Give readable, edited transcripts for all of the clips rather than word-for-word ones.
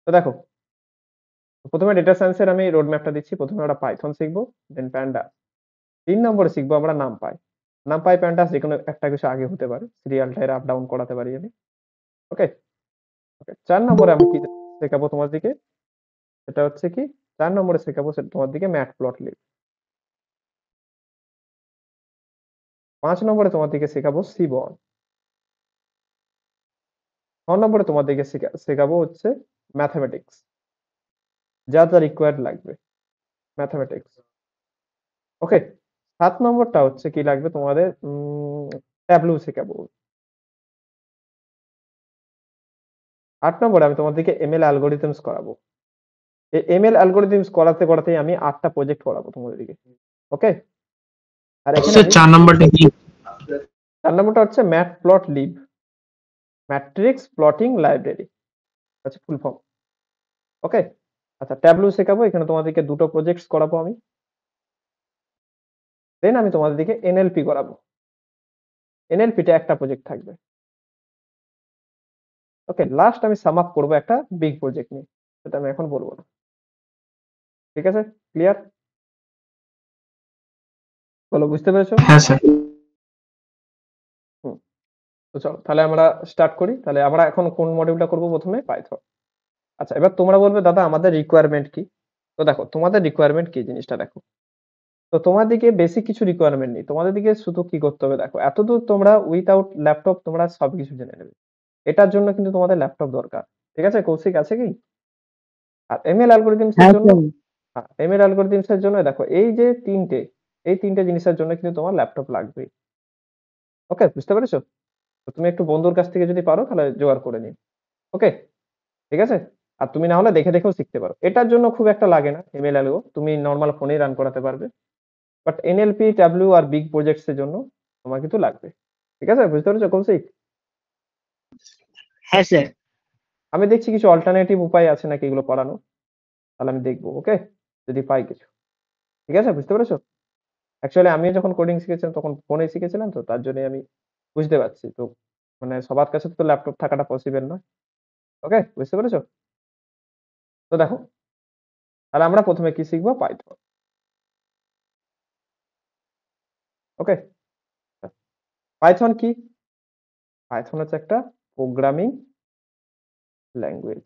তো দেখো, প্রথমে ডেটা সায়েন্সের আমি রোড ম্যাপটা দিচ্ছি। প্রথমে আমরা পাইথন শিখবো, দেন প্যান্ডাস। ৩ নম্বরে শিখবো আমরা নামপাই। নামপাই, প্যান্ডাস যেকোনো একটা কিছু আগে হতে পারে। সিরিয়ালটা এর আপ ডাউন করাতে পারি আমি। ওকে? ওকে। ৪ নম্বরে আমি কি শেখাবো তোমাদেরকে? সেটা হচ্ছে কি ৪ নম্বরে শেখাবো সেটা তোমাদেরকে ম্যাটপ্লটলিব। ৫ নম্বরে তোমাদেরকে শেখাবো সিবন। ৬ নম্বরে তোমাদেরকে শেখাবো হচ্ছে ম্যাথমেটিক্স। যা রিকোয়ার্ড লাগবে ম্যাথমেটিক্স। ওকে? ৭ নম্বরটা হচ্ছে কি লাগবে তোমাদের ট্যাবলু শেখাবো। ৮ নম্বরে আমি তোমাদেরকে এমএল অ্যালগরিদমস করাবো। এই এমএল অ্যালগরিদমস করাতেই আমি ৮ টা প্রজেক্ট করাবো তোমাদেরকে। ওকে? আর এখানে স্যার আমি 4 নাম্বারটা কি? ৪ নম্বরটা হচ্ছে ম্যাটপ্লটলিব, ম্যাট্রিক্স প্লটিং লাইব্রেরি। আচ্ছা, ফুল ফর্ম। ওকে? আচ্ছা, ট্যাবলু শেখাবো। এখানে তোমাদেরকে ২ টো প্রজেক্টস করাবো আমি। দেন আমি তোমাদেরকে এনএলপি করাবো। এনএলপি তে একটা প্রজেক্ট থাকবে। ওকে, লাস্ট আমি সাম আপ করবো একটা বিগ প্রজেক্ট নিয়ে। সেটা আমি এখন বলবো না। ঠিক আছে? ক্লিয়ার? বলো, বুঝতে পেরেছো? হ্যাঁ স্যার। হুম। তো চলো তাহলে আমরা স্টার্ট করি। তাহলে আমরা এখন কোন মডিউলটা করবো? প্রথমে পাইথন। আচ্ছা, এবার তোমরা বলবে দাদা আমাদের রিকোয়ারমেন্ট কি? তো দেখো, তোমাদের রিকোয়ারমেন্ট কি জিনিসটা দেখো। তো তোমাদেরকে বেসিক কিছু রিকোয়ারমেন্ট নেই। তোমাদেরকে শুধু কি করতে হবে দেখো। এতদূর তোমরা উইথআউট ল্যাপটপ তোমরা সবকিছু জেনে নেবে। এটার জন্য কিন্তু তোমাদের ল্যাপটপ দরকার। ঠিক আছে? কৌশিক আছে কি? আর এমএল অ্যালগরিদমস এর হ্যাঁ জন্য, স্যার। এমএল অ্যালগরিদমস এর জন্য দেখো এই যে এই তিনটে জিনিসের জন্য কিন্তু তোমার ল্যাপটপ লাগবেই। ওকে, বুঝতে পেরেছো? তো তুমি একটু বন্ধুর কাছ থেকে যদি পারো তাহলে জোগাড় করে নিও। ওকে? ঠিক আছে? আর তুমি না হলে দেখে দেখেও শিখতে পারো। এটার জন্য খুব একটা লাগে না এমএল অ্যালগো, তুমি নরমাল ফোনেই রান করাতে পারবে। বাট এনএলপি, ট্যাবলু আর বিগ প্রজেক্টস এর জন্য তোমার কিন্তু লাগবে। ঠিক আছে? বুঝতে পেরেছো কৌশিক? হ্যাঁ স্যার। আমি দেখছি কিছু অল্টারনেটিভ উপায় আছে নাকি এগুলো করানো। তাহলে আমি দেখবো। ওকে? যদি পাই কিছু। ঠিক আছে? বুঝতে পেরেছো? অ্যাকচুয়ালি আমিও যখন কোডিং শিখেছিলাম তখন ফোনেই শিখেছিলাম, তো তার জন্যই আমি বুঝতে পারছি। তো মানে সবার কাছে তো ল্যাপটপ থাকাটা পসিবল নয়। ওকে? বুঝতে পেরেছো? তো দেখো, তাহলে আমরা প্রথমে কি শিখবো? পাইথন। ওকে? পাইথন কি? পাইথন হচ্ছে একটা প্রোগ্রামিং ল্যাঙ্গুয়েজ।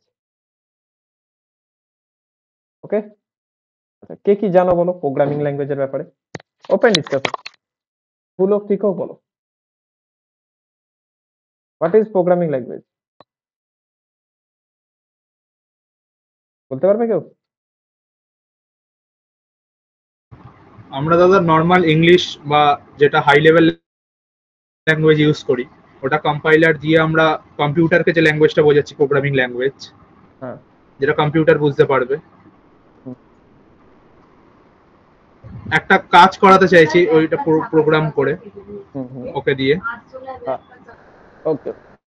ওকে? আচ্ছা, কে কি জানো বলো প্রোগ্রামিং ল্যাঙ্গুয়েজের ব্যাপারে? Open discussion. ভুল হোক ঠিক হোক বলো। What is programming language? বলতে পারবে কেউ? আমরা দাদা নর্মাল ইংলিশ বা যেটা হাই লেভেল ল্যাঙ্গুয়েজ ইউজ করি, ওটা কম্পাইলার দিয়ে আমরা কম্পিউটারকে যে ল্যাঙ্গুয়েজটা বোঝাচ্ছি প্রোগ্রামিং ল্যাঙ্গুয়েজ, হ্যাঁ। যেটা কম্পিউটার বুঝতে পারবে। হুম, একটা কাজ করাতে চাইছি ওইটা প্রোগ্রাম করে হুম, হুম। ওকে দিয়ে। ওকে,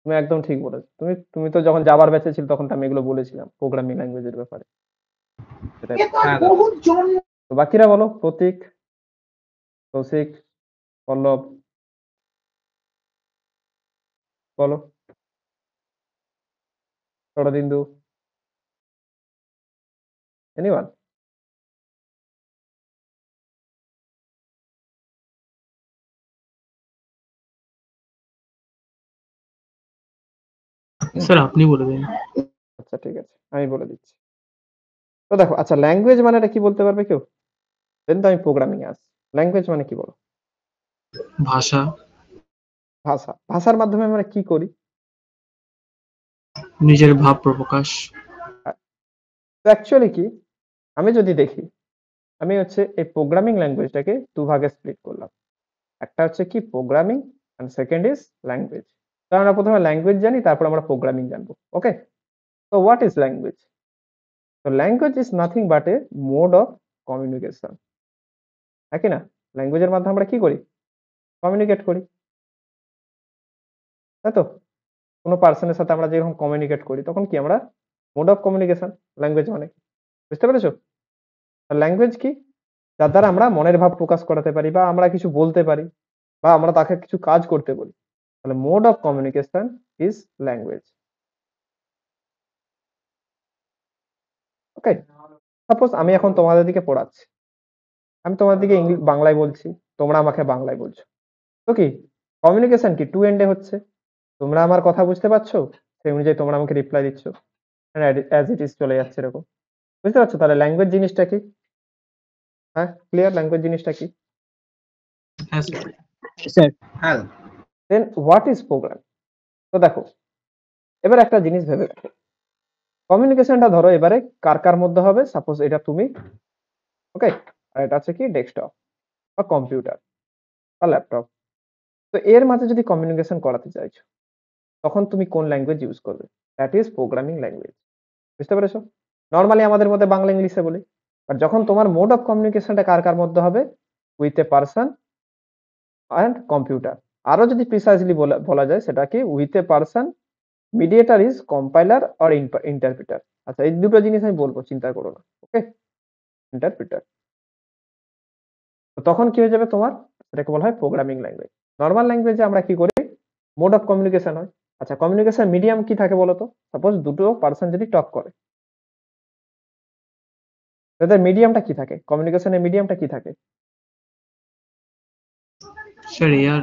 তুমি একদম ঠিক বলেছো। তুমি তুমি তো যখন জাভার ব্যাচে ছিল তখন তো আমি এগুলো বলেছিলাম প্রোগ্রামিং ল্যাঙ্গুয়েজের ব্যাপারে। সেটাই বলছি। হ্যাঁ দাদা। তো বাকিরা বলো, প্রতীক, কৌশিক, পল্লব, বলো, শরদিন্দু, এনিওয়ান? স্যার আপনি বলে দিন। আচ্ছা, ঠিক আছে, আমি বলে দিচ্ছি। তো দেখো, আচ্ছা ল্যাঙ্গুয়েজ মানেটা কি বলতে পারবে কেউ? দেন তো আমি প্রোগ্রামিং এ আসছি। ল্যাঙ্গুয়েজ মানে কি বলো? ভাষা। ভাষা। ভাষার মাধ্যমে আমরা কি করি? নিজের ভাব প্রকাশ। তো অ্যাকচুয়ালি কি, আমি যদি দেখি, আমি হচ্ছে এই প্রোগ্রামিং ল্যাঙ্গুয়েজটাকে দুভাগে স্প্লিট করলাম। একটা হচ্ছে কি programming, and second is language. তো আমরা প্রথমে ল্যাঙ্গুয়েজ জানি, তারপর আমরা প্রোগ্রামিং জানবো। ওকে? তো হোয়াট ইজ ল্যাঙ্গুয়েজ? তো language is nothing but A mode of communication. একই না? ল্যাঙ্গুয়েজের মাধ্যমে আমরা কি করি? কমিউনিকেট করি। তাই তো? কোনো পার্সনের সাথে আমরা যখন কমিউনিকেট করি তখন কি আমরা মোড অফ কমিউনিকেশন, ল্যাঙ্গুয়েজ মানে। বুঝতে পেরেছো? ল্যাঙ্গুয়েজ কি? যার দ্বারা আমরা মনের ভাব প্রকাশ করাতে পারি বা আমরা কিছু বলতে পারি বা আমরা তাকে কিছু কাজ করতে বলি। তাহলে mode of communication is language. Okay, suppose আমি এখন তোমাদেরকে পড়াচ্ছি, আমি তোমাদেরকে বাংলায় বলছি, তোমরা আমাকে বাংলায় বলছো, তো কি কমিউনিকেশন কি টু এন্ডে হচ্ছে, তোমরা আমার কথা বুঝতে পারছো, সেই অনুযায়ী তোমরা আমাকে রিপ্লাই দিচ্ছ, অ্যাজ ইট ইজ চলে যাচ্ছে এরকম, বুঝতে পারছো? তাহলে ল্যাঙ্গুয়েজ জিনিসটা কি? হ্যাঁ, ক্লিয়ার ল্যাঙ্গুয়েজ জিনিসটা কি? হ্যাঁ স্যার। স্যার হ্যাঁ দেন হোয়াট ইজ প্রোগ্রাম? তো দেখো, এবার একটা জিনিস ভেবে দেখো, কমিউনিকেশনটা ধরো এবারে কার কার মধ্যে হবে, সাপোজ এটা তুমি, ওকে, আর এটা হচ্ছে কি ডেস্কটপ বা কম্পিউটার বা ল্যাপটপ। তো এর মাঝে যদি কমিউনিকেশন করাতে চাইছো, তখন তুমি কোন ল্যাঙ্গুয়েজ ইউজ করবে? That is programming language. বুঝতে পেরেছো? নর্মালি আমাদের মধ্যে বাংলা ইংলিশে বলি, আর যখন তোমার মোড অফ কমিউনিকেশনটা কার কার মধ্যে হবে, with a person and computer. আরো যদি প্রিসাইজলি বলা যায় সেটা কি, with a person, mediator is compiler or interpreter. আচ্ছা, এই দুটো জিনিস আমি বলবো, চিন্তা করো না, ওকে, ইন্টারপ্রিটার। তো তখন কি হয়ে যাবে তোমার, সেটাকে বলা হয় প্রোগ্রামিং ল্যাঙ্গুয়েজ। নর্মাল ল্যাঙ্গুয়েজে আমরা কি করি, মোড অফ কমিউনিকেশন হয়। আচ্ছা, কমিউনিকেশন মিডিয়াম কি থাকে বলো তো? সাপোজ দুটো পারসন যদি টক করে, তাদের মিডিয়ামটা কি থাকে, কমিউনিকেশনের মিডিয়ামটা কি থাকে? স্যার ইয়ার।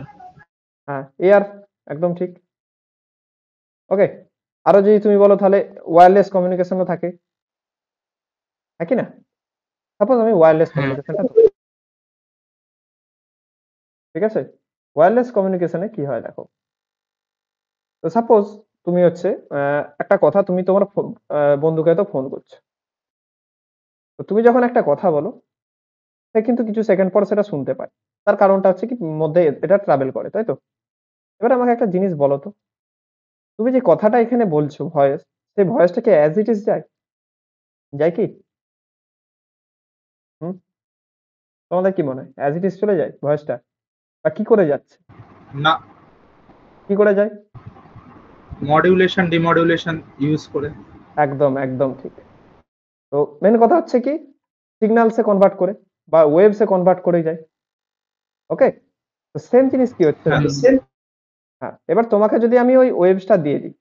হ্যাঁ, এয়ার, একদম ঠিক। ওকে, আরো যদি তুমি বলো তাহলে ওয়্যারলেস কমিউনিকেশনও থাকে, হ্যাঁ কি না? সাপোজ আমি ওয়্যারলেস হ্যাঁ। কমিউনিকেশনটা, ঠিক আছে, ওয়্যারলেস কমিউনিকেশনে কি হয় দেখো, তো সাপোজ তুমি হচ্ছে একটা কথা তুমি তোমার বন্ধুকে তো ফোন করছো, তো তুমি যখন একটা কথা বলো, সে কিন্তু কিছু সেকেন্ড পর সেটা শুনতে পায়, তার কারণটা হচ্ছে কি মধ্যে এটা ট্রাভেল করে, তাই তো? এবার আমাকে একটা জিনিস বলো তো, তুমি যে কথাটা এখানে বলছো ভয়েস, সেই ভয়েসটা কি অ্যাজ ইট ইজ যায়, যায় কি? হুম, তোমাদের কি মনে হয় অ্যাজ ইট ইজ চলে যায় ভয়েসটা, বা কি করে যাচ্ছে, না, কি করে যায়? মডিউলেশন ডিমডিউলেশন ইউজ করে। একদম একদম ঠিক। তো মেন কথা হচ্ছে কি, সিগন্যালসে কনভার্ট করে বা ওয়েভসে কনভার্ট করে যায়, ওকে। তো সেম জিনিস কি হচ্ছে হ্যাঁ। দেখো, হ্যাঁ, এবার তোমাকে যদি আমি ওই ওয়েভসটা দিয়ে দিই,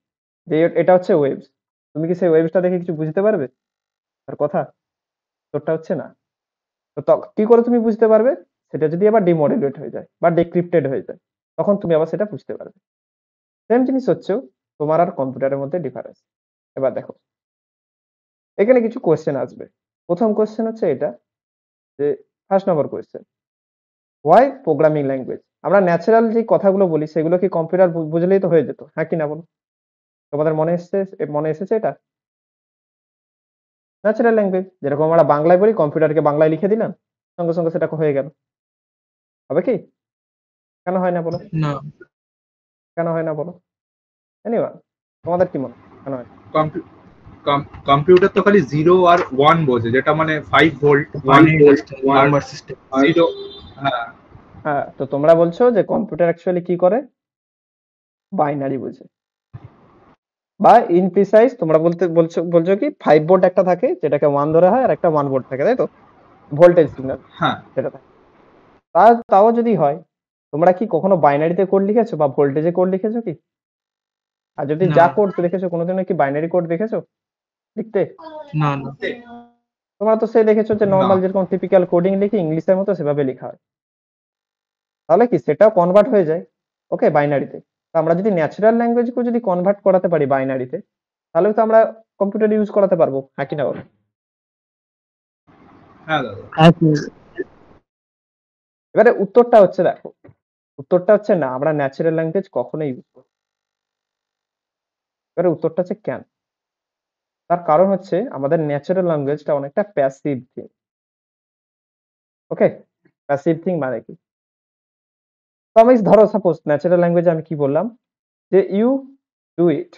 যে এটা হচ্ছে ওয়েভস, তুমি কি সেই ওয়েভসটা দেখে কিছু বুঝতে পারবে আর কথা? তোরটা হচ্ছে না। তো কি করে তুমি বুঝতে পারবে? সেটা যদি আবার ডিমোডুলেট হয়ে যায় বা ডিক্রিপ্টেড হয়ে যায়, তখন তুমি আবার সেটা বুঝতে পারবে। সেম জিনিস হচ্ছে তোমার আর কম্পিউটারের মধ্যে ডিফারেন্স। এবার দেখো, এখানে কিছু কোয়েশ্চেন আসবে। প্রথম কোয়েশ্চেন হচ্ছে এটা, যে first number question, why programming language? আমরা ন্যাচারাল যে কথাগুলো বলি সেগুলো কি কম্পিউটার বুঝলেই তো হয়ে যেত, হ্যাঁ কি না বলো? তোমাদের মনে এসেছে এটা? ন্যাচারাল ল্যাঙ্গুয়েজ, যেরকম আমরা বাংলায় বলি, কম্পিউটারকে বাংলায় লিখে দিলাম, সঙ্গে সঙ্গে সেটা হয়ে গেল। হবে কি? কেন হয় না বলো? না। কেন হয় না বলো? এনিওয়ান, তোমাদের কি মনে হয় কেন হয়? কম্পিউটার তো খালি 0 আর 1 বোঝে, যেটা মানে 5 ভোল্ট 1 ভোল্ট নাম্বার সিস্টেম। 0। হ্যাঁ, হ্যাঁ, তো তোমরা বলছো যে কম্পিউটার অ্যাকচুয়ালি কি করে, বাইনারি বোঝে, বা ইন প্রিসাইজ তোমরা বলছো কি 5 ভোল্ট একটা থাকে যেটাকে 1 ধরা হয়, আর একটা 1 ভোল্ট থাকে, তাই তো, ভোল্টেজ সিগন্যাল হ্যাঁ, যেটা থাকে। তাও যদি হয়, তোমরা কি কখনো বাইনারিতে কোড লিখেছো বা ভোল্টেজে কোড লিখেছো কি? আর যদি না। যা কোড লিখেছো, কোনোদিনও কি বাইনারি কোড দেখেছো লিখতে? না না। তোমরা তো সেই দেখেছো যে না। নর্মাল যেরকম টিপিক্যাল কোডিং লিখি ইংলিশের মতো সেভাবে লেখা হয়, তাহলে কি সেটাও কনভার্ট হয়ে যায়, ওকে, বাইনারিতে। তো আমরা যদি ন্যাচারাল ল্যাঙ্গুয়েজকে যদি কনভার্ট করাতে পারি বাইনারিতে, তাহলে তো আমরা কম্পিউটার ইউজ করাতে পারবো, হ্যাঁ কি না বলো? হ্যাঁ দাদা। এবারে উত্তরটা হচ্ছে দেখো, উত্তরটা হচ্ছে না, আমরা ন্যাচারাল ল্যাঙ্গুয়েজ কখনোই ইউজ করি। এবারে উত্তরটা হচ্ছে কেন? তার কারণ হচ্ছে আমাদের ন্যাচারাল ল্যাঙ্গুয়েজটা অনেকটা প্যাসিভ থিং, ওকে। প্যাসিভ থিং মানে কি? তো আমি ধরো সাপোজ ন্যাচারাল ল্যাঙ্গুয়েজে আমি কি বললাম, যে ইউ ডু ইট,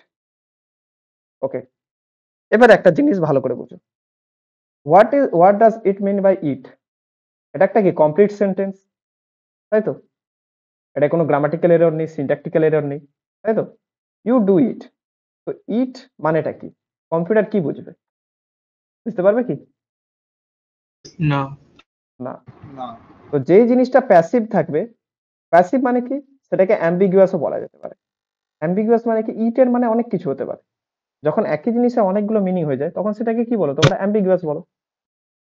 ওকে। এবার একটা জিনিস ভালো করে বুঝো, what does it mean by it? এটা একটা কি কমপ্লিট সেন্টেন্স, তাই তো? এটা কোনো গ্রামাটিক্যাল এরর নেই, সিনট্যাকটিক্যাল এরর নেই, তাই তো? ইউ ডু ইট, তো ইট মানেটা কি? কম্পিউটার কি বুঝবে, বুঝতে পারবে কি? না। না। না। তো যেই জিনিসটা প্যাসিভ থাকবে, প্যাসিভ মানে কি, সেটাকে অ্যাম্বিগুয়াসও বলা যেতে পারে। অ্যাম্বিগুয়াস মানে কি, ইট এর মানে অনেক কিছু হতে পারে, যখন একই জিনিসে অনেকগুলো মিনিং হয়ে যায় তখন সেটাকে কি বলো তোমরা? অ্যাম্বিগুয়াস বলো।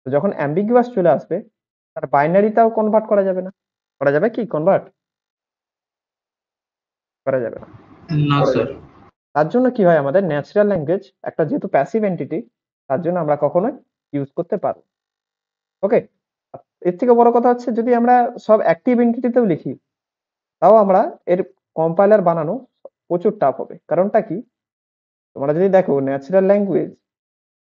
তো যখন অ্যাম্বিগুয়াস চলে আসবে তার বাইনারিটাও কনভার্ট করা যাবে না। করা যাবে কি কনভার্ট? করা যাবে না। No, sir. তার জন্য কি হয় আমাদের ন্যাচারাল ল্যাঙ্গুয়েজ একটা যেহেতু প্যাসিভ এন্টিটি তার জন্য আমরা কখনোই ইউজ করতে পারবো। ওকে? এর থেকে বড় কথা হচ্ছে যদি আমরা সব অ্যাক্টিভ এন্টিটিতেও লিখি তাও আমরা এর কম্পাইলার বানানো প্রচুর টাফ হবে। কারণটা কি? তোমরা যদি দেখো ন্যাচারাল ল্যাঙ্গুয়েজ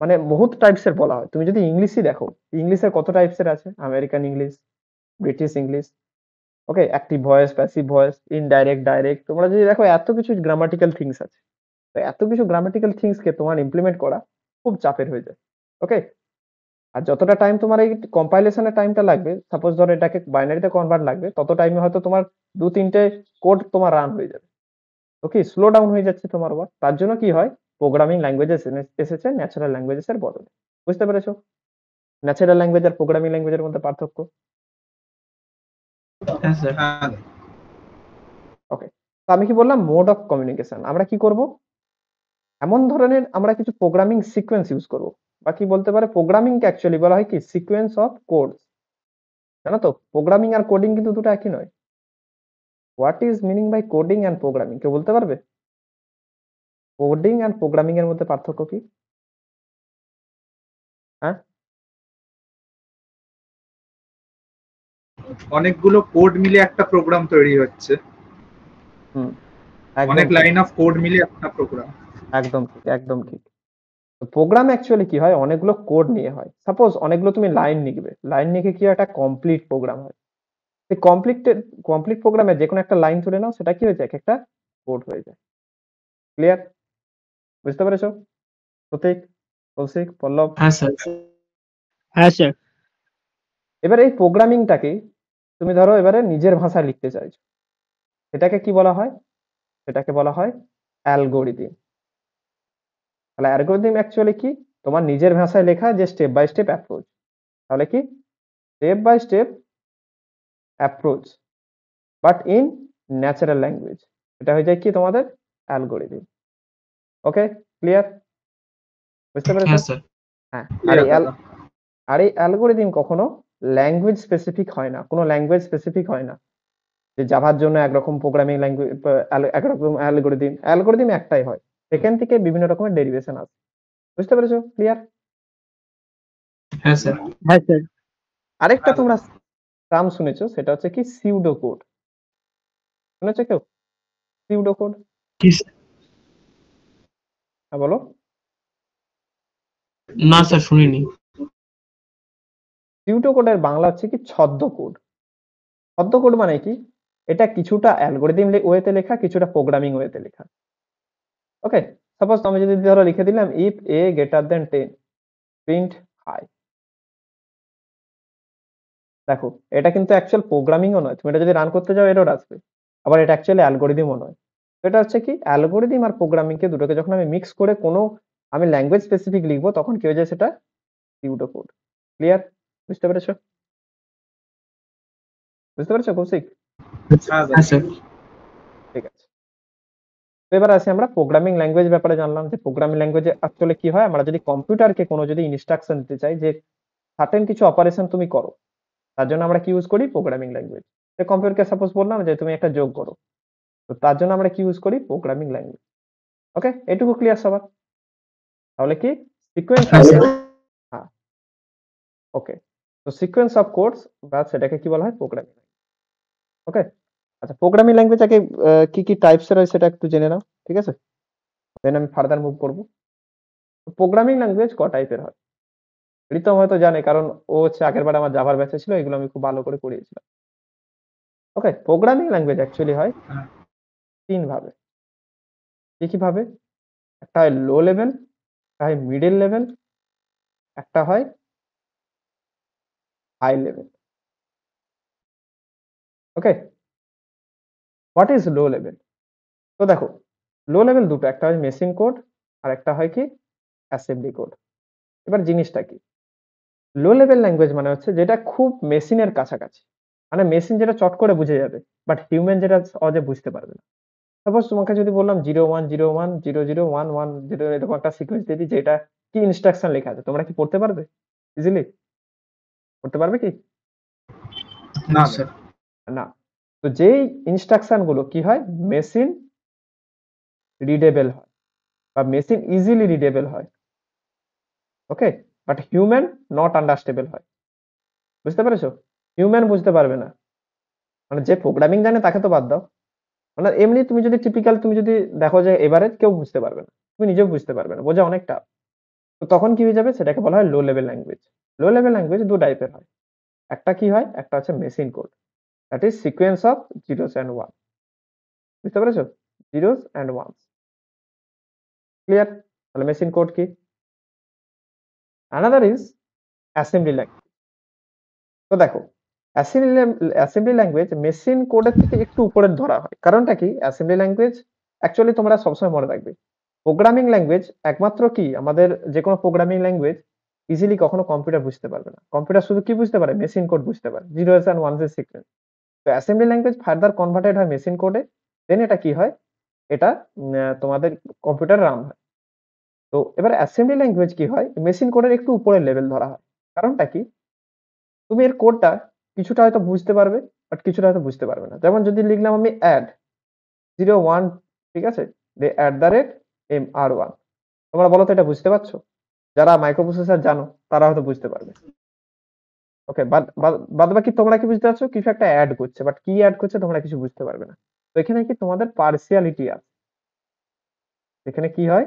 মানে বহুত টাইপস এর বলা হয়। তুমি যদি ইংলিশই দেখো, ইংলিশের কত টাইপস এর আছে? American English, British English, okay? Active voice, passive voice, indirect, direct. তোমরা যদি দেখো এত কিছু গ্রামাটিক্যাল থিংস আছে। তো এত কিছু গ্রামাটিক্যাল থিংস কে তোমার ইমপ্লিমেন্ট করা খুব চাপের হয়ে যায়। ওকে? আর যতটা টাইম তোমার এই কম্পাইলেশনের টাইমটা লাগবে, সাপোজ ধরো এটাকে বাইনারিতে কনভার্ট লাগবে, তত টাইমে হয়তো তোমার ২-৩টে কোড তোমার রান হয়ে যাবে। ওকে? স্লো ডাউন হয়ে যাচ্ছে তোমার ওয়ার্ক। তার জন্য কি হয়? প্রোগ্রামিং ল্যাঙ্গুয়েজেস এসেছে ন্যাচারাল ল্যাঙ্গুয়েজেস এর বদলে। বুঝতে পেরেছো? ন্যাচারাল ল্যাঙ্গুয়েজ আর প্রোগ্রামিং ল্যাঙ্গুয়েজের মধ্যে পার্থক্য। Yes, sir. হ্যাঁ ওকে? তো আমি কি বললাম? Mode of communication. আমরা কি করব? এমন ধরনের আমরা কিছু প্রোগ্রামিং সিকোয়েন্স ইউজ করব। বা কি বলতে পারে প্রোগ্রামিং কে অ্যাকচুয়ালি বলা হয় কি সিকোয়েন্স অফ কোডস। জানো তো প্রোগ্রামিং আর কোডিং কিন্তু দুটো একই নয়। What is meaning by coding and programming? কেউ বলতে পারবে? কোডিং এন্ড প্রোগ্রামিং এর মধ্যে পার্থক্য কি? হ্যাঁ? অনেকগুলো কোড মিলে একটা প্রোগ্রাম তৈরি হচ্ছে, হুম, একদম অনেক ঠিক, লাইন অফ কোড মিলে একটা প্রোগ্রাম। একদম ঠিক, একদম ঠিক। প্রোগ্রাম অ্যাকচুয়ালি কি হয়? অনেকগুলো কোড নিয়ে হয়। সাপোজ অনেকগুলো তুমি লাইন লিখবে। লাইন লিখে কি হয়? একটা কমপ্লিট প্রোগ্রাম হয়। এই কমপ্লিট প্রোগ্রামে যেকোনো একটা লাইন তুলে নাও সেটা কি হয়ে যায়? একটা কোড হয়ে যায়। ক্লিয়ার? বুঝতে পেরেছো? প্রতীক, কৌশিক, পল্লব। Yes, sir. হ্যাঁ স্যার। এবার এই প্রোগ্রামিংটাকে তুমি ধরো এবারে নিজের ভাষায় লিখতে চাইছো। সেটাকে কি বলা হয়? সেটাকে বলা হয় অ্যালগরিদম। তাহলে অ্যালগরিদম অ্যাকচুয়ালি কি? তোমার নিজের ভাষায় লেখা যে স্টেপ বাই স্টেপ অ্যাপ্রোচ। তাহলে কি? Step by step approach but in natural language. এটা হয়ে যায় কি তোমাদের অ্যালগরিদম। ওকে? ক্লিয়ার? বুঝতে পেরেছো? Yes, sir. হ্যাঁ। Clear দাদা। আর এই অ্যালগরিদম কখনো ল্যাঙ্গুয়েজ স্পেসিফিক হয় না। কোনো ল্যাঙ্গুয়েজ স্পেসিফিক হয় না। যে জাভার জন্য একরকম প্রোগ্রামিং ল্যাঙ্গুয়েজ একরকম অ্যালগরিদম একটাই হয়। সেখান থেকে বিভিন্ন রকমের ডেরিভেশন আসে। বুঝতে পেরেছো? ক্লিয়ার? Yes, sir. হ্যাঁ স্যার। আরেকটা তোমরা টার্ম শুনেছো সেটা হচ্ছে কি সিউডো কোড। শুনেছো কেউ? Pseudo code? কি sir? হ্যাঁ বলো। না স্যার শুনিনি। সিউডো কোডের বাংলা হচ্ছে কি ছদ্ম কোড। ছদ্ম কোড মানে কি? এটা কিছুটা অ্যালগরিদম ওয়েতে লেখা, কিছুটা প্রোগ্রামিং ওয়েতে লেখা। ওকে? সাপোজ আমি যদি ধরো লিখে দিলাম if a greater than 10 print hi. দেখো এটা কিন্তু অ্যাকচুয়াল প্রোগ্রামিংও নয়। তুমি এটা যদি রান করতে যাও এরর আসবে। আবার এটা অ্যাকচুয়ালি অ্যালগরিদমও নয়। তো এটা হচ্ছে কি অ্যালগরিদম আর প্রোগ্রামিং কে দুটোকে যখন আমি মিক্স করে কোনো আমি ল্যাঙ্গুয়েজ স্পেসিফিক লিখবো তখন কি হয়ে যায় সেটা সিউডো কোড। ক্লিয়ার? বুঝতে পেরেছো? বুঝতে পেরেছো কৌশিক? হ্যাঁ হ্যাঁ স্যার। ঠিক আছে। তো এবার আসি আমরা প্রোগ্রামিং ল্যাঙ্গুয়েজ ব্যাপারে জানলাম যে প্রোগ্রামিং ল্যাঙ্গুয়েজে অ্যাকচুয়ালি কি হয় আমরা যদি কম্পিউটারকে কোনো যদি ইনস্ট্রাকশন দিতে চাই যে সার্টেন কিছু অপারেশন তুমি করো তার জন্য আমরা কি ইউজ করি প্রোগ্রামিং ল্যাঙ্গুয়েজ। যে কম্পিউটারকে সাপোজ বললাম যে তুমি একটা যোগ করো তো তার জন্য আমরা কি ইউজ করি প্রোগ্রামিং ল্যাঙ্গুয়েজ। ওকে? এটুকু ক্লিয়ার সবার? তাহলে কি সিকোয়েন্স অফ হ্যাঁ স্যার। হ্যাঁ ওকে। তো সিকোয়েন্স অফ কোডস বা সেটাকে কি বলা হয় প্রোগ্রামিং। ওকে? আচ্ছা প্রোগ্রামিং ল্যাঙ্গুয়েজ আগে কি কি টাইপস এর হয় সেটা একটু জেনে নাও। ঠিক আছে? দেন আমি ফার্দার মুভ করব। প্রোগ্রামিং ল্যাঙ্গুয়েজ ক টাইপের হয়? রিতম হয়তো জানে কারণ ও হচ্ছে আগের বার আমার জাভার ব্যাচে ছিল এগুলো আমি খুব ভালো করে পড়িয়েছিলাম। ওকে? প্রোগ্রামিং ল্যাঙ্গুয়েজ অ্যাকচুয়ালি হয় হ্যাঁ। ৩ ভাবে। কি ভাবে? একটা হয় লো লেভেল, একটা হয় মিডল লেভেল, একটা হয় high level. Okay? What is low level? তো দেখো লো লেভেল দুটো, একটা হয় মেশিন কোড আর একটা হয় কি অ্যাসেম্বলি কোড। এবার জিনিসটা কি? লো লেভেল ল্যাঙ্গুয়েজ মানে হচ্ছে যেটা খুব মেশিনের কাছাকাছি। মানে মেশিন যেটা চট করে বুঝে যাবে বাট হিউম্যান যেটা সহজে বুঝতে পারবে না। সাপোজ তোমাকে যদি বললাম 0101001110 এরকম একটা সিকোয়েন্স দিয়ে দিই, যে এটা কি ইনস্ট্রাকশন লেখা আছে, তোমরা কি পড়তে পারবে ইজিলি? পড়তে পারবে কি? না স্যার না। তো যেই ইনস্ট্রাকশন গুলো কি হয়, মেশিন রিডেবল হয় বা মেশিন ইজিলি রিডেবল হয়, ওকে, বাট হিউম্যান নট আন্ডারস্ট্যান্ডেবল হয়। বুঝতে পেরেছো? হিউম্যান বুঝতে পারবে না, মানে যে প্রোগ্রামিং জানে তাকে তো বাদ দাও, মানে এমনি তুমি যদি টিপিক্যাল তুমি যদি দেখো যে এভারেজ কেউ বুঝতে পারবে না, তুমি নিজেও বুঝতে পারবে না, বোঝা অনেক টাফ। তো তখন কি হয়ে যাবে, সেটাকে বলা হয় low level language. Low level language দু টাইপের হয়, একটা কি হয়, একটা হচ্ছে machine code, that is sequence of zeros and one. বুঝতে পেরেছো? Zeros and ones, clear? তাহলে মেশিন কোড কি? Another is assembly language. তো দেখো, অ্যাসেম্বলি ল্যাঙ্গুয়েজ মেশিন কোডের থেকে একটু উপরে ধরা হয়। কারণটা কি? অ্যাসেম্বলি ল্যাঙ্গুয়েজ অ্যাকচুয়ালি তোমরা সবসময় মনে রাখবে, প্রোগ্রামিং ল্যাঙ্গুয়েজ একমাত্র কি, আমাদের যে কোনো প্রোগ্রামিং ল্যাঙ্গুয়েজ ইজিলি কখনো কম্পিউটার বুঝতে পারবে না। কম্পিউটার শুধু কি বুঝতে পারে? মেশিন কোড বুঝতে পারে, জিরোস অ্যান্ড ওয়ানস এর সিকোয়েন্স। তো অ্যাসেম্বলি ল্যাঙ্গুয়েজ ফার্দার কনভার্টেড হয় মেশিন কোডে, দেন এটা কি হয়, এটা তোমাদের কম্পিউটার রান হয়। তো এবার অ্যাসেম্বলি ল্যাঙ্গুয়েজ কি হয়, মেশিন কোডের একটু উপরের লেভেল ধরা হয়। কারণটা কি? তুমি এর কোডটা কিছুটা হয়তো বুঝতে পারবে, বাট কিছুটা হয়তো বুঝতে পারবে না। যেমন যদি লিখলাম আমি অ্যাড 01, ঠিক আছে, @MR1, তোমরা বলো তো এটা বুঝতে পারছো? যারা মাইক্রো প্রসেসর জানো তারা হয়তো বুঝতে পারবে। ওকে, বাদ বাকি তোমরা কি বুঝতে পারছো? কিছু একটা অ্যাড করছে, বাট কি অ্যাড করছে তোমরা কিছু বুঝতে পারবে না। তো এখানে কি তোমাদের পার্সিয়ালিটি আছে, এখানে কি হয়,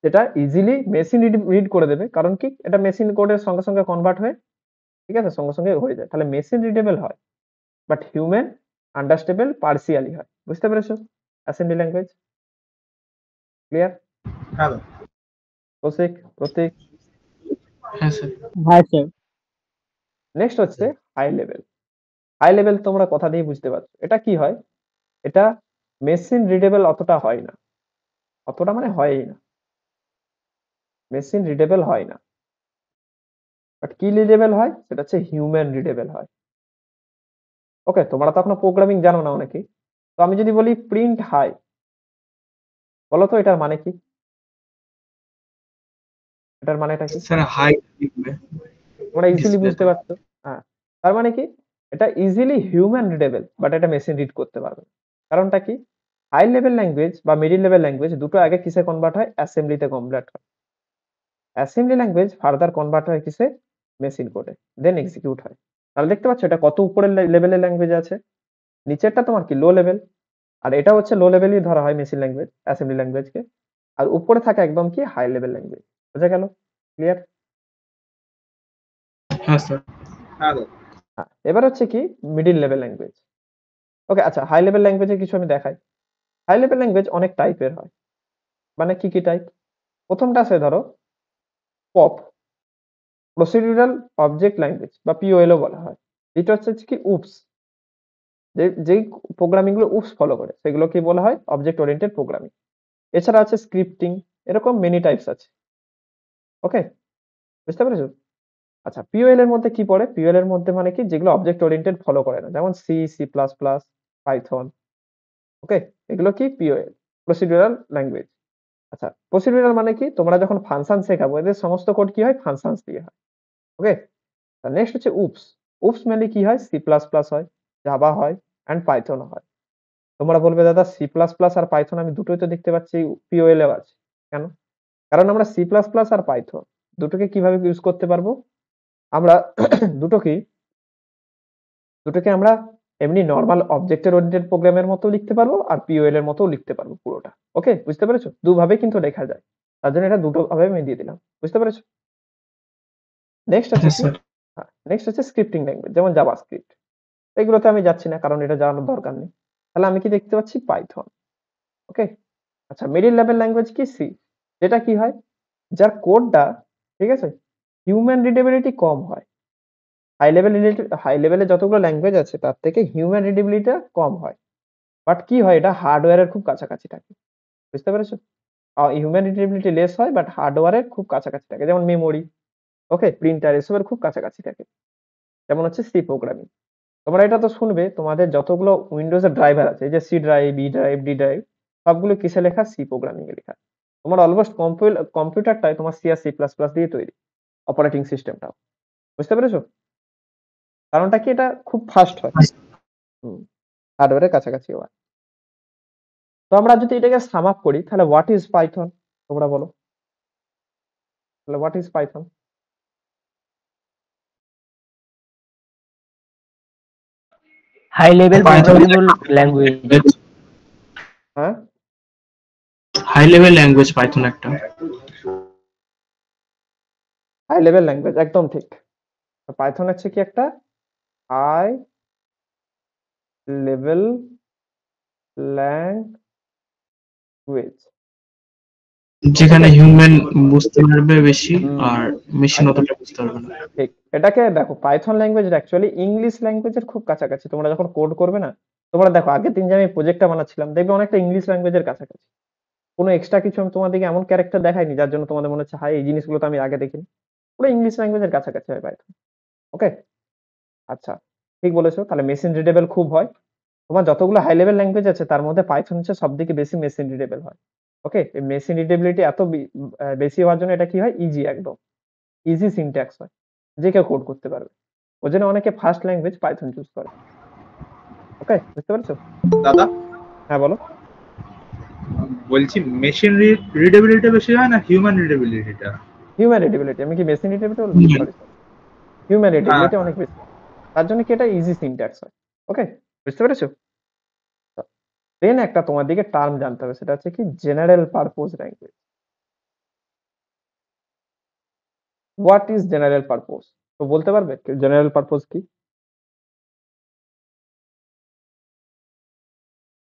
এটা ইজিলি মেশিন রিড করে দেবে। কারণ কি, এটা মেশিন কোডের সঙ্গে সঙ্গে কনভার্ট হয়ে, ঠিক আছে, সঙ্গে সঙ্গে হয়ে যায়, তাহলে মেশিন রিডেবল হয়, বাট হিউম্যান আন্ডারস্ট্যান্ডেবল পার্সিয়ালি হয়। বুঝতে পেরেছো অ্যাসেম্বলি ল্যাঙ্গুয়েজ? ক্লিয়ার? হ্যাঁ দাদা। প্রতীক, প্রতীক। হ্যাঁ স্যার হ্যাঁ স্যার। নেক্সট হচ্ছে হাই লেভেল। হাই লেভেল তোমরা কথা দিয়ে বুঝতে পারছো, এটা কি হয়, এটা মেশিন রিডেবল অতটা হয় না, অতটা মানে হয়ই না, মেশিন রিডেবল হয় না, বাট কি রিডেবল হয়, সেটা হচ্ছে হিউম্যান রিডেবল হয়। ওকে, তোমরা তো আপনার প্রোগ্রামিং জানো না অনেকেই, তো আমি যদি বলি প্রিন্ট হাই, বলো তো এটার মানে কি, এটার মানেটা কি? স্যার হাই লিখবে তোমরা ইজিলি ডিসপ্লে। বুঝতে পারছো? হ্যাঁ, তার মানে কি, এটা ইজিলি হিউম্যান রিডেবল, বাট এটা মেশিন রিড করতে পারবে না। কারণটা কি? হাই লেভেল ল্যাঙ্গুয়েজ বা মিডিল লেভেল ল্যাঙ্গুয়েজ দুটো আগে কিসে কনভার্ট হয়? অ্যাসেম্বলিতে কনভার্ট হয়। অ্যাসেম্বলি ল্যাঙ্গুয়েজ ফার্দার কনভার্ট হয় কিসে? মেশিন কোডে, দেন এক্সিকিউট হয়। তাহলে দেখতে পাচ্ছ এটা কত উপরের লেভেলের ল্যাঙ্গুয়েজ আছে, নিচেরটা তোমার কি লো লেভেল, আর এটা হচ্ছে লো লেভেলই ধরা হয় মেশিন ল্যাঙ্গুয়েজ, অ্যাসেম্বলি ল্যাঙ্গুয়েজকে, আর উপরে থাকে একদম কি হাই লেভেল ল্যাঙ্গুয়েজ। বোঝা গেল? ক্লিয়ার? হ্যাঁ স্যার হ্যাঁ দাদা। হ্যাঁ, এবার হচ্ছে কি মিডিল লেভেল ল্যাঙ্গুয়েজ। ওকে, আচ্ছা, হাই লেভেল ল্যাঙ্গুয়েজে কিছু আমি দেখাই। হাই লেভেল ল্যাঙ্গুয়েজ অনেক টাইপের হয়, মানে কি কি টাইপ? প্রথমটা আছে ধরো পপ, প্রসিডিউরাল অবজেক্ট ল্যাঙ্গুয়েজ বা পিওএলও বলা হয়। এটা হচ্ছে কি উপস, যেই প্রোগ্রামিং গুলো উপস ফলো করে সেগুলো কি বলা হয়? Object oriented programming. এছাড়া আছে স্ক্রিপ্টিং, এরকম মেনি টাইপস আছে। ওকে, বুঝতে পেরেছো? আচ্ছা, পিওএল এর মধ্যে কি পড়ে? পিওএল এর মধ্যে মানে কি, যেগুলো অবজেক্ট ওরিয়েন্টেড ফলো করে না, যেমন C, C plus plus, python. Okay, এগুলো কি পিওএল, প্রসিডিউরাল ল্যাঙ্গুয়েজ। আচ্ছা, প্রসিডিউরাল মানে কি, তোমরা যখন ফাংশন শেখাবো এদের সমস্ত কোড কি হয়? ফাংশনস দিয়ে হয়। ওকে, নেক্সট হচ্ছে উপস। উপস মেনলি কি হয়? সি প্লাস প্লাস হয়, জাভা হয়, অ্যান্ড পাইথন হয়। তোমরা বলবে দাদা সি প্লাস প্লাস আর পাইথন আমি দুটোই তো দেখতে পাচ্ছি পিওএল এও আছে, কেন? কারণ আমরা সি প্লাস প্লাস আর পাইথন দুটোকে কিভাবে ইউজ করতে পারবো, আমরা দুটোকে দুটোকে আমরা এমনি নরমাল অবজেক্টের ওরিয়েন্টেড প্রোগ্রামের মতো লিখতে পারবো, আর পিওএল এর মতো লিখতে পারবো পুরোটা। ওকে, বুঝতে পেরেছো? দুভাবে কিন্তু লেখা যায়, তার জন্য এটা দুটো ভাবে আমি দিয়ে দিলাম। বুঝতে পেরেছো? নেক্সট হচ্ছে হ্যাঁ কি, স্যার নেক্সট হচ্ছে স্ক্রিপ্টিং ল্যাঙ্গুয়েজ, যেমন জাভাস্ক্রিপ্ট। এগুলোতে আমি যাচ্ছি না, কারণ এটা জানানোর দরকার নেই। তাহলে আমি কি দেখতে পাচ্ছি? পাইথন। ওকে, আচ্ছা, মিডিল লেভেল ল্যাঙ্গুয়েজ কি? সি, যেটা কি হয়, যার কোডটা, ঠিক আছে, হিউম্যান রিডেবিলিটি কম হয়। হাই লেভেলে যতগুলো ল্যাঙ্গুয়েজ আছে তার থেকে হিউম্যান রিডেবিলিটিটা কম হয়, বাট কি হয়, এটা হার্ডওয়্যারের খুব কাছাকাছি থাকে। বুঝতে পেরেছো? হিউম্যান রিডেবিলিটি লেস হয়, বাট হার্ডওয়্যারের খুব কাছাকাছি থাকে, যেমন মেমোরি, ওকে, প্রিন্টার, এসবের খুব কাছাকাছি থাকে, যেমন হচ্ছে সি প্রোগ্রামিং। তোমরা এটা তো শুনবে তোমাদের যতগুলো উইন্ডোজের ড্রাইভার আছে, এই যে C drive, E drive, D drive, সবগুলো কিসে লেখা? সি প্রোগ্রামিং এ লেখা। তোমার অলমোস্ট কম্পিউটারটাই তোমার সি আর সি প্লাস প্লাস দিয়ে তৈরি, অপারেটিং সিস্টেমটাও। বুঝতে পেরেছো? কারণটা কি, এটা খুব ফাস্ট হয়, হার্ডওয়্যারের কাছাকাছি হয়। তো আমরা যদি এটাকে সাম আপ করি, তাহলে হোয়াট ইজ পাইথন? তোমরা বলো, তাহলে what is Python? High level Python is programmable language. হ্যাঁ, হাই লেভেল ল্যাঙ্গুয়েজ পাইথন একটা। হাই লেভেল ল্যাঙ্গুয়েজ, একদম ঠিক। পাইথন হচ্ছে কি একটা হাই লেভেল ল্যাঙ্গুয়েজ। যেখানে হিউম্যান বুঝতে পারবে বেশি হুম, আর মেশিন অতটা বুঝতে পারবে না। ঠিক। এটাকে দেখো, পাইথন ল্যাঙ্গুয়েজ অ্যাকচুয়ালি ইংলিশ ল্যাঙ্গুয়েজের খুব কাছাকাছি। তোমরা যখন কোড করবে না, তোমরা দেখো আগের দিন যে আমি প্রজেক্টটা বানাচ্ছিলাম, দেখবে অনেকটা ইংলিশ ল্যাঙ্গুয়েজের কাছাকাছি। কোনো এক্সট্রা কিছু আমি তোমাদেরকে এমন ক্যারেক্টার দেখাইনি যার জন্য তোমাদের মনে হচ্ছে হাই এই জিনিসগুলো তো আমি আগে দেখিনি। পুরো ইংলিশ ল্যাঙ্গুয়েজের কাছাকাছি হয় পাইথন। ওকে, আচ্ছা, ঠিক বলেছো। তাহলে মেশিন রিডেবল খুব হয়। তোমার যতগুলো হাই লেভেল ল্যাঙ্গুয়েজ আছে তার মধ্যে পাইথন হচ্ছে সবথেকে বেশি মেশিন রিডেবল হয়। ওকে, এই মেশিন রিডেবিলিটি এত বেশি হওয়ার জন্য এটা কি হয়, ইজি, একদম ইজি সিনট্যাক্স হয়, যে কেউ কোড করতে পারবে। ওই জন্য অনেকে ফার্স্ট ল্যাঙ্গুয়েজ পাইথন চুজ করে। ওকে, বুঝতে পেরেছো? দাদা হ্যাঁ বলো। বলছি, মেশিন রিডেবিলিটি বেশি হয় না হিউম্যান রিডেবিলিটিটা? হিউম্যান রিডেবিলিটি, আমি কি মেশিন রিডেবিলিটি বললাম? সরি সরি, হিউম্যান হ্যাঁ রিডেবিলিটি অনেক বেশি। তার জন্য কি এটা ইজি সিনট্যাক্স হয়। ওকে, বুঝতে পেরেছো? দেন একটা তোমার দিকে টার্ম জানতে হবে, সেটা হচ্ছে কি general purpose language. What is general purpose? তো বলতে পারবে জেনারেল পারপোজ কি?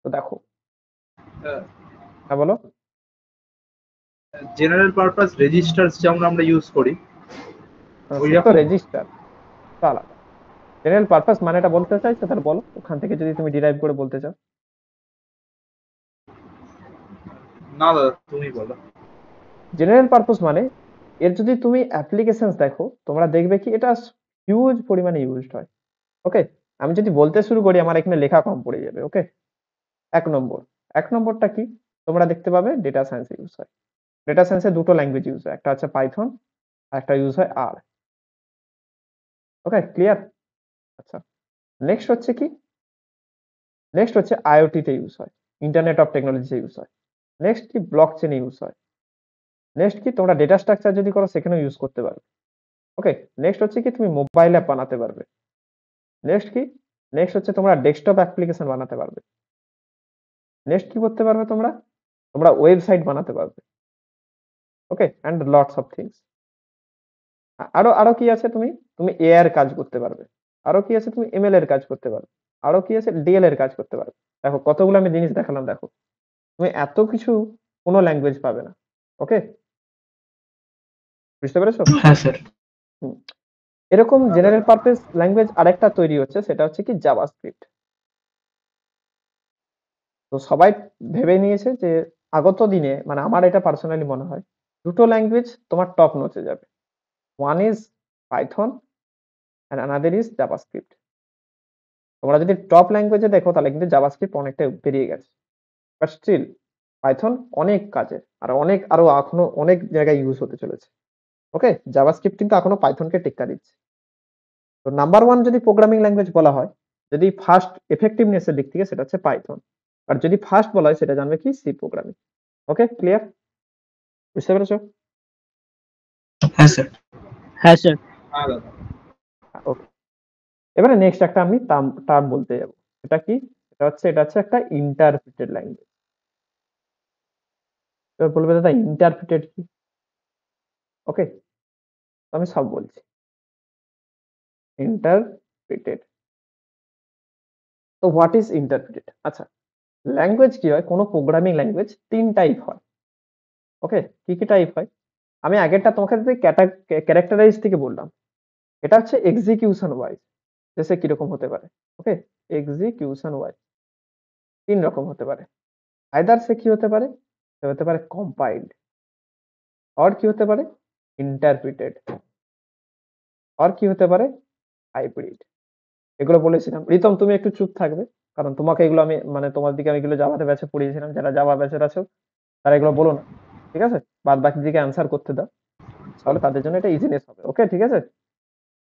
তো দেখো, হ্যাঁ বলো। জেনারেল পারপাস রেজিস্টার্স যেমন আমরা ইউজ করি ওই সে তো রকম। রেজিস্টার, তো আলাদা। জেনারেল পারপাস মানে এটা বলতে চাইছো, তাহলে বলো ওখান থেকে যদি তুমি ডিরাইভ করে বলতে চাও। না দাদা, তুমি বলো। জেনারেল পারপোজ মানে এর যদি তুমি অ্যাপ্লিকেশনস দেখো, তোমরা দেখবে কি এটা হিউজ পরিমাণে ইউজড হয়। ওকে, আমি যদি বলতে শুরু করি আমার এখানে লেখা কম পড়ে যাবে। ওকে, এক নম্বর, এক নম্বরটা কি, তোমরা দেখতে পাবে ডেটা সায়েন্স ইউজ হয়। ডেটা সায়েন্সে দুটো ল্যাঙ্গুয়েজ ইউজ হয়, একটা হচ্ছে পাইথন আর একটা ইউজ হয় আর। ওকে, ক্লিয়ার? আচ্ছা, নেক্সট হচ্ছে কি, নেক্সট হচ্ছে আইওটি তে ইউজ হয়, ইন্টারনেট অফ টেকনোলজিতে ইউজ হয়। নেক্সট কি, ব্লক চেনে ইউজ হয়। নেক্সট কি, তোমরা ডেটা স্ট্রাকচার যদি করো সেখানেও ইউজ করতে পারবে। ওকে, নেক্সট হচ্ছে কি, তুমি মোবাইল অ্যাপ বানাতে পারবে। নেক্সট কি, নেক্সট হচ্ছে তোমরা ডেস্কটপ অ্যাপ্লিকেশন বানাতে পারবে। নেক্সট কি করতে পারবে তোমরা, তোমরা ওয়েবসাইট বানাতে পারবে। ওকে, অ্যান্ড লটস অফ থিংস। আরো আরো কি আছে, তুমি তুমি এআই এর কাজ করতে পারবে। আরো কি আছে, তুমি এমএল এর কাজ করতে পারবে। আরো কি আছে, ডিএল এর কাজ করতে পারবে। দেখো কতগুলো আমি জিনিস দেখালাম, দেখো তুমি এত কিছু কোনো ল্যাঙ্গুয়েজ পাবে না। ওকে, বুঝতে পেরেছো? হ্যাঁ স্যার। হুম। এরকম জেনারেল পারপস ল্যাঙ্গুয়েজ আরেকটা তৈরি হচ্ছে, সেটা হচ্ছে কি জাভাস্ক্রিপ্ট। তো সবাই ভেবে নিয়েছে যে আগত দিনে, মানে আমার এটা পার্সোনালি মনে হয় দুটো ল্যাঙ্গুয়েজ তোমার টপ নচে যাবে, one is Python and another is JavaScript. তোমরা যদি টপ ল্যাঙ্গুয়েজে দেখো তাহলে কিন্তু জাভাস্ক্রিপ্ট অনেকটা পেরিয়ে গেছে, বাট স্টিল পাইথন অনেক কাজে আর অনেক আরো এখনো অনেক জায়গায় ইউজ হতে চলেছে। ওকে, জাভাস্ক্রিপ্ট কিন্তু এখনো পাইথনকে টেক্কা দিচ্ছে। তো নাম্বার ওয়ান যদি প্রোগ্রামিং ল্যাঙ্গুয়েজ বলা হয়, যদি ফার্স্ট এফেক্টিভনেস এর দিক থেকে, সেটা হচ্ছে পাইথন। আর যদি ফার্স্ট বলা হয় সেটা জানবে কি, সি প্রোগ্রামিং। ওকে, ক্লিয়ার? বুঝতে পেরেছো? হ্যাঁ স্যার। হ্যাঁ স্যার। হ্যাঁ দাদা। ওকে, এবারে নেক্সট একটা আমি টার্ম বলতে যাব। এটা কি, এটা হচ্ছে একটা ইন্টারপ্রিটেড ল্যাঙ্গুয়েজ। এবার বলবে দাদা ইন্টারপ্রিটেড কি? ওকে, আমি সব বলছি। ইন্টারপ্রিটেড, তো হোয়াট ইজ ইন্টারপ্রিটেড? আচ্ছা, ল্যাঙ্গুয়েজ কি হয়, কোনো প্রোগ্রামিং ল্যাঙ্গুয়েজ তিন টাইপ হয়। ওকে, কি কি টাইপ হয়? আমি আগেরটা তোমাকে ক্যারেক্টারাইজ থেকে বললাম। এটা হচ্ছে এক্সিকিউশন ওয়াইজ, জেসে কিরকম হতে পারে। ওকে, এক্সিকিউশন ওয়াইজ তিন রকম হতে পারে। আইদার সে কি হতে পারে, সে হতে পারে কম্পাইল্ড, और কি হতে পারে, ইন্টারপ্রিটেড, और কি হতে পারে, হাইব্রিড। এগুলো বলেছিলাম। প্রীতম তুমি একটু চুপ থাকবে, কারণ তোমাকে এগুলো আমি মানে তোমার দিকে আমি এগুলো জাভাতে ব্যাচে পড়িয়েছিলাম, যারা জাভা ব্যাচের আছো তারা এগুলো বলো না, ঠিক আছে? বাদ বাকি দিকে অ্যান্সার করতে দাও, তাহলে তাদের জন্য এটা ইজিনেস হবে। ওকে, ঠিক আছে?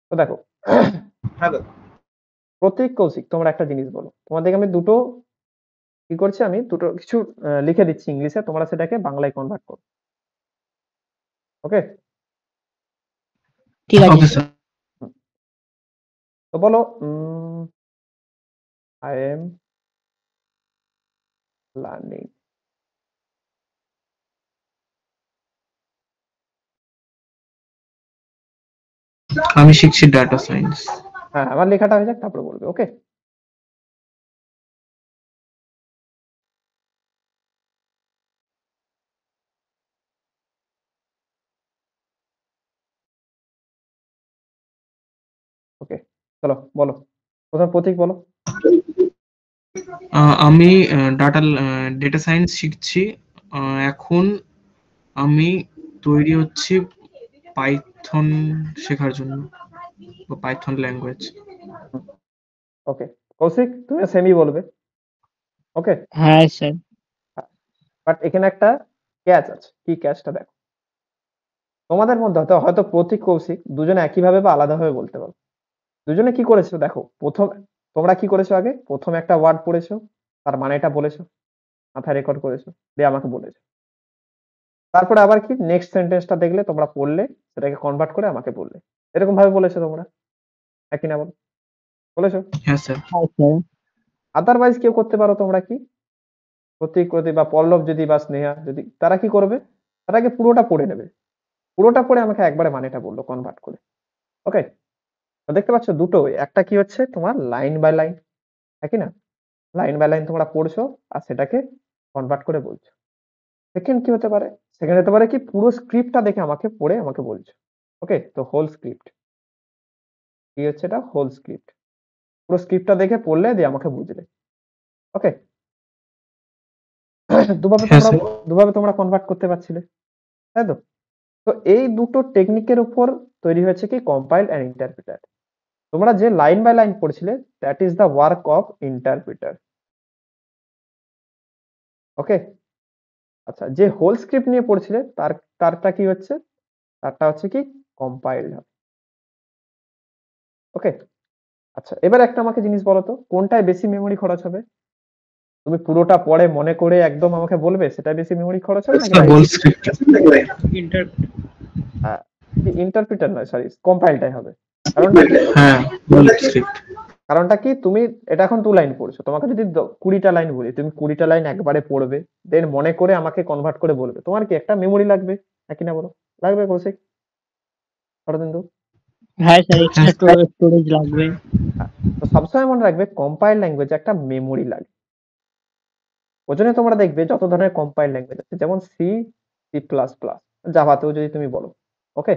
তো দেখো, হ্যাঁ দাদা। প্রতীক, কৌশিক, তোমরা একটা জিনিস বলো। তোমাদেরকে আমি দুটো কি করছি, আমি দুটো কিছু লিখে দিচ্ছি ইংলিশে, তোমরা সেটাকে বাংলায় কনভার্ট করো। ওকে? ঠিক আছে ওকে স্যার। স্যার। তো বলো, আই এম লার্নিং। আমি শিখছি ডাটা সায়েন্স। হ্যাঁ, আমার লেখাটা হয়ে যাক, তারপরে বলবে। ওকে? ওকে, চলো বলো। প্রথম প্রতীক বলো। আমি ডেটা সায়েন্স শিখছি। এখন আমি তৈরি হচ্ছি পাইথন শেখার জন্য, পাইথন ল্যাঙ্গুয়েজ। ওকে, কৌশিক তুমি সেমই বলবে। ওকে, হ্যাঁ স্যার। বাট এখানে একটা ক্যাচ আছে। কি ক্যাচটা দেখো, তোমাদের মধ্যে হয়তো হয়তো প্রতীক, কৌশিক দুজনে একইভাবে বা আলাদাভাবে বলতে পারো। দুজনে কি করেছো দেখো, প্রথম তোমরা কি করেছো, আগে প্রথম একটা ওয়ার্ড পড়েছো, তার মানেটা বলেছো, মাথায় রেকর্ড করেছো, দিয়ে আমাকে বলেছো। তারপরে আবার কি নেক্সট সেন্টেন্সটা দেখলে তোমরা পড়লে, সেটাকে কনভার্ট করে আমাকে বললে। এরকম ভাবে বলেছো তোমরা, একই না বলো, বলেছো? হ্যাঁ স্যার। হ্যাঁ স্যার। আদারওয়াইজ কেউ করতে পারো তোমরা কি, প্রতীক, প্রতীক বা পল্লব যদি বা স্নেহা যদি, তারা কি করবে, তারা আগে পুরোটা পড়ে নেবে, পুরোটা পড়ে আমাকে একবারে মানেটা বললো কনভার্ট করে। ওকে? তো দেখতে পাচ্ছ দুটো, একটা কি হচ্ছে তোমার লাইন বাই লাইন, একই না? লাইন বাই লাইন তোমরা পড়ছো আর সেটাকে কনভার্ট করে বলছো। সেকেন্ড কি হতে পারে, সেকেন্ড হতে পারে কি পুরো স্ক্রিপ্টটা দেখে আমাকে পড়ে আমাকে বলছো। ওকে, তো হোল স্ক্রিপ্ট কি হচ্ছে, এটা হোল স্ক্রিপ্ট, পুরো স্ক্রিপ্টটা দেখে পড়লে দিয়ে আমাকে বুঝলে। ওকে? দুভাবে হ্যাঁ তোমরা স্যার। দুভাবে তোমরা কনভার্ট করতে পারছিলে, তাই তো? তো এই দুটো টেকনিকের উপর তৈরি হয়েছে কি কম্পাইল এন্ড ইন্টারপ্রিটার। তোমরা যে লাইন বাই লাইন পড়ছিলে, that is the work of interpreter. Okay? আচ্ছা, যে হোল স্ক্রিপ্ট নিয়ে পড়ছিলে তারটা কি হচ্ছে, তারটা হচ্ছে কি কম্পাইল্ড হবে। ওকে? আচ্ছা, এবার একটা আমাকে জিনিস বলো তো, কোনটায় বেশি মেমোরি খরচ হবে? তুমি পুরোটা পড়ে মনে করে একদম আমাকে বলবে, সেটা বেশি মেমোরি খরচ হবে নাকি হোল স্ক্রিপ্ট। ইন্টারপ্রিটার নয়, সরি, কম্পাইলটাই হবে। কারণটা কি, হ্যাঁ, হোল স্ক্রিপ্ট। কারণটা কি, তুমি এটা এখন 2 লাইন পড়ছো, তোমাকে যদি 20টা লাইন বলি, তুমি 20টা লাইন একবারে পড়বে, দেন মনে করে আমাকে কনভার্ট করে বলবে। তোমার কি একটা মেমোরি লাগবে, নাকি না বলো? লাগবে কৌশিক, শরদিন্দু? হ্যাঁ স্যার, এক্সট্রা স্টোরেজ লাগবে। হ্যাঁ। তো সবসময় মনে রাখবে কম্পাইল ল্যাঙ্গুয়েজে একটা মেমোরি লাগে। ওই জন্য তোমরা দেখবে যত ধরনের কম্পাইল ল্যাঙ্গুয়েজ আছে, যেমন সি, সি প্লাস প্লাস, জাভাতেও যদি তুমি বলো, ওকে,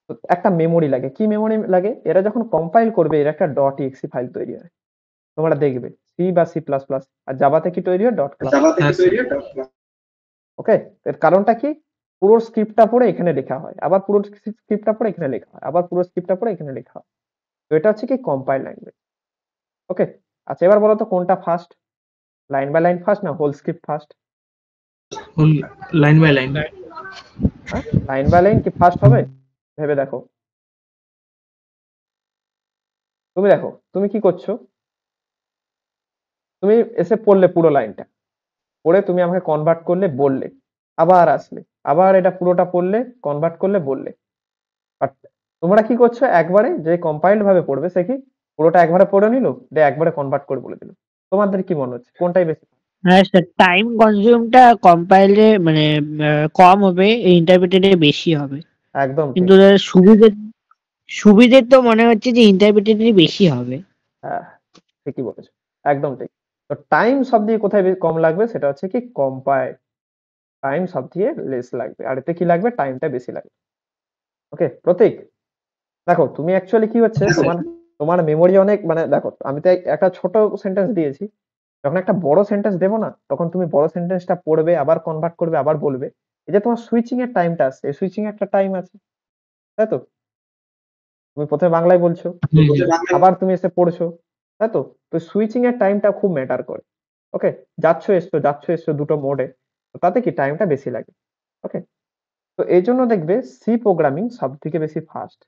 তো একটা মেমোরি লাগে। কি মেমোরি লাগে? এরা যখন কম্পাইল করবে, এর একটা ডট ইএক্সি ফাইল তৈরি হয়। তোমরা দেখবে সি বা সি প্লাস প্লাস আর জাভাতে কি তৈরি হয়, ডট ক্লাস। হ্যাঁ স্যার। ওকে? এর কারণটা কি, পুরো স্ক্রিপ্টটা পড়ে এখানে লেখা হয়, আবার পুরো স্ক্রিপ্টটা পড়ে এখানে লেখা হয়, আবার পুরো স্ক্রিপ্টটা পড়ে এখানে লেখা হয়। তো এটা হচ্ছে কি কম্পাইল ল্যাঙ্গুয়েজ। ওকে? আচ্ছা, এবার বলো তো কোনটা first, line by line first না whole script first? Whole line by line. হ্যাঁ, লাইন বাই লাইন কি ফার্স্ট হবে? ভেবে দেখো। তুমি দেখো, তুমি কি করছো, তুমি এসে পড়লে পুরো লাইনটা, পড়ে তুমি আমাকে কনভার্ট করলে, বললে, আবার আসলে, আবার এটা পুরোটা পড়লে, কনভার্ট করলে, বললে। বাট তোমরা কি করছো, একবারে যে কম্পাইল্ড ভাবে পড়বে সে কি পুরোটা একবারে পড়ে নিল, দিয়ে একবারে কনভার্ট করে বলে দিল। তোমাদের কি মনে হচ্ছে কোনটাই বেশি? হ্যাঁ স্যার, টাইম কনজিউমটা কম্পাইলে মানে কম হবে, ইন্টারপ্রিটেডে বেশি হবে। একদম ঠিক। কিন্তু সুবিধে তো মনে হচ্ছে যে ইন্টারপ্রিটেডে বেশি হবে। হ্যাঁ, ঠিকই বলেছো, একদম ঠিক। তো টাইম সব দিয়ে কোথায় কম লাগবে, সেটা হচ্ছে কি কম্পাইল, টাইম সব দিয়ে লেস লাগবে, আর এতে কি লাগবে, টাইমটা বেশি লাগবে। ওকে প্রতীক, দেখো তুমি অ্যাকচুয়ালি কি হচ্ছে, তোমার তোমার মেমোরি অনেক, মানে দেখো আমি তো একটা ছোট সেন্টেন্স দিয়েছি, যখন একটা বড় সেন্টেন্স দেবো না, তখন তুমি বড় সেন্টেন্সটা পড়বে, আবার কনভার্ট করবে, আবার বলবে। এই যে তোমার সুইচিং এর টাইমটা আছে, এই সুইচিং একটা টাইম আছে, তাই তো? তুমি প্রথমে বাংলায় বলছো, আবার তুমি এসে পড়ছো, তাই তো? তো সুইচিং এর টাইমটা খুব ম্যাটার করে। ওকে, যাচ্ছ এসছো দুটো মোডে, তাতে কি টাইমটা বেশি লাগে। ওকে, তো এই জন্য দেখবে সি প্রোগ্রামিং সব থেকে বেশি ফাস্ট,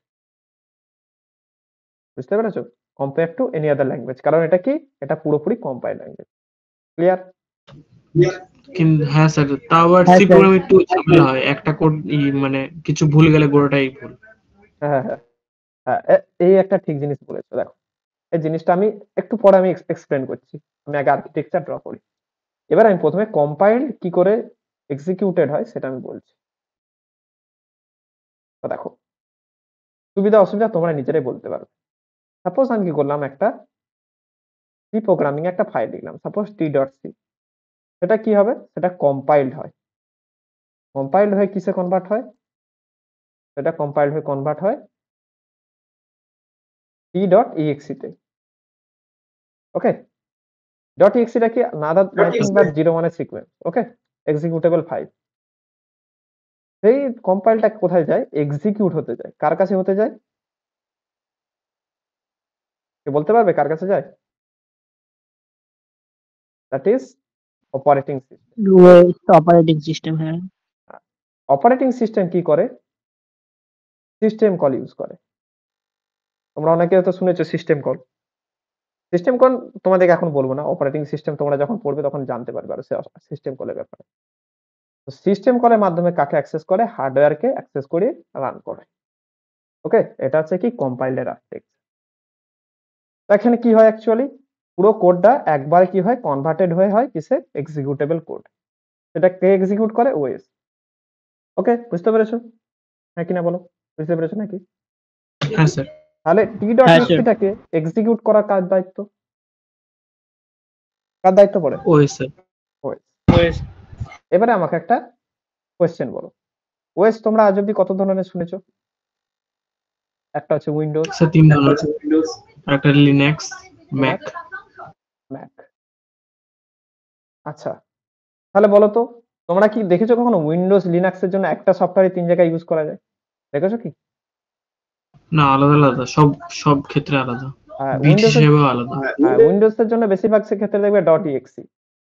বুঝতে পেরেছো? Compare to any other language, কারণ এটা কি, এটা পুরোপুরি কম্পাইল ল্যাঙ্গুয়েজ। ক্লিয়ার? কিন্তু হ্যাঁ স্যার, তাও আবার হ্যাঁ সি স্যার। প্রোগ্রামে একটু ঝামেলা হয়, একটা কোড মানে কিছু ভুল গেলে গোড়াটাই ভুল। হ্যাঁ হ্যাঁ হ্যাঁ, এই একটা ঠিক জিনিস বলেছো। দেখো, এই জিনিসটা আমি একটু পরে আমি এক্সপ্লেন করছি। আমি আগে আর্কিটেকচার ড্র করি, এবার আমি প্রথমে কম্পাইল কি করে এক্সিকিউটেড হয় সেটা আমি বলছি। তো দেখো, সুবিধা অসুবিধা তোমরা নিজেরাই বলতে পারো। সাপোজ আমি কি করলাম, একটা সি প্রোগ্রামিং একটা ফাইল লিখলাম, সাপোজ t.c। সেটা কি হবে, সেটা কম্পাইলড হয়। কম্পাইলড হয়ে কিসে কনভার্ট হয়, সেটা কম্পাইলড হয়ে কনভার্ট হয় t.exe তে। ওকে, .exe টা কি নাথিং বাট 0 মানে সিকোয়েন্স। ওকে, এক্সিকিউটেবল ফাইল। সেই কম্পাইলটা কোথায় যায়, এক্সিকিউট হতে যায়। কার কাছে হতে যায়, কে বলতে পারবে কার কাছে যায়? That is operating system. Operating system, হ্যাঁ। অপারেটিং সিস্টেম কি করে, সিস্টেম কল ইউজ করে। তোমরা অনেকে হয়তো শুনেছো সিস্টেম কল। সিস্টেম কল তোমাদেরকে এখন বলবো না, অপারেটিং সিস্টেম তোমরা যখন পড়বে তখন জানতে পারবে আর সিস্টেম কলের ব্যাপারে। তো সিস্টেম কলের মাধ্যমে কাকে অ্যাক্সেস করে, হার্ডওয়্যারকে অ্যাক্সেস করে রান করে। ওকে, এটা হচ্ছে কি কম্পাইলের আর্কিটেকচার। এখানে কি হয়, অ্যাকচুয়ালি পুরো কোডটা একবার কি হয়, কনভার্টেড হয়ে হয় কিসে, এক্সিকিউটেবল কোড। সেটা কে এক্সিকিউট করে, ওএস। ওকে, বুঝতে পেরেছো? হ্যাঁ কিনা বলো, বুঝতে পেরেছো নাকি? হ্যাঁ স্যার। তাহলে হ্যাঁ স্যার। t.exe টাকে এক্সিকিউট করার কার দায়িত্ব, কার দায়িত্ব পড়ে, ওই স্যার। ওএস। এবারে আমাকে একটা কোয়েশ্চেন বলো, ওএস তোমরা আজ অব্দি কত ধরনের শুনেছো? একটা হচ্ছে উইন্ডোজ, স্যার 3 ধরনের, আর একটা লিনাক্স, ম্যাক। ম্যাক। আচ্ছা, তাহলে বলো তো, তোমরা কি দেখেছো কখনো উইন্ডোজ লিনাক্সের জন্য একটা সফটওয়্যার 3 জায়গায় ইউজ করা যায়? দেখেছো কি? না, আলাদা আলাদা, সব সব ক্ষেত্রে আলাদা, বিট উইন্ডোজ হিসেবেও আলাদা। উইন্ডোজের জন্য বেশিরভাগ ক্ষেত্রে দেখবে .exe,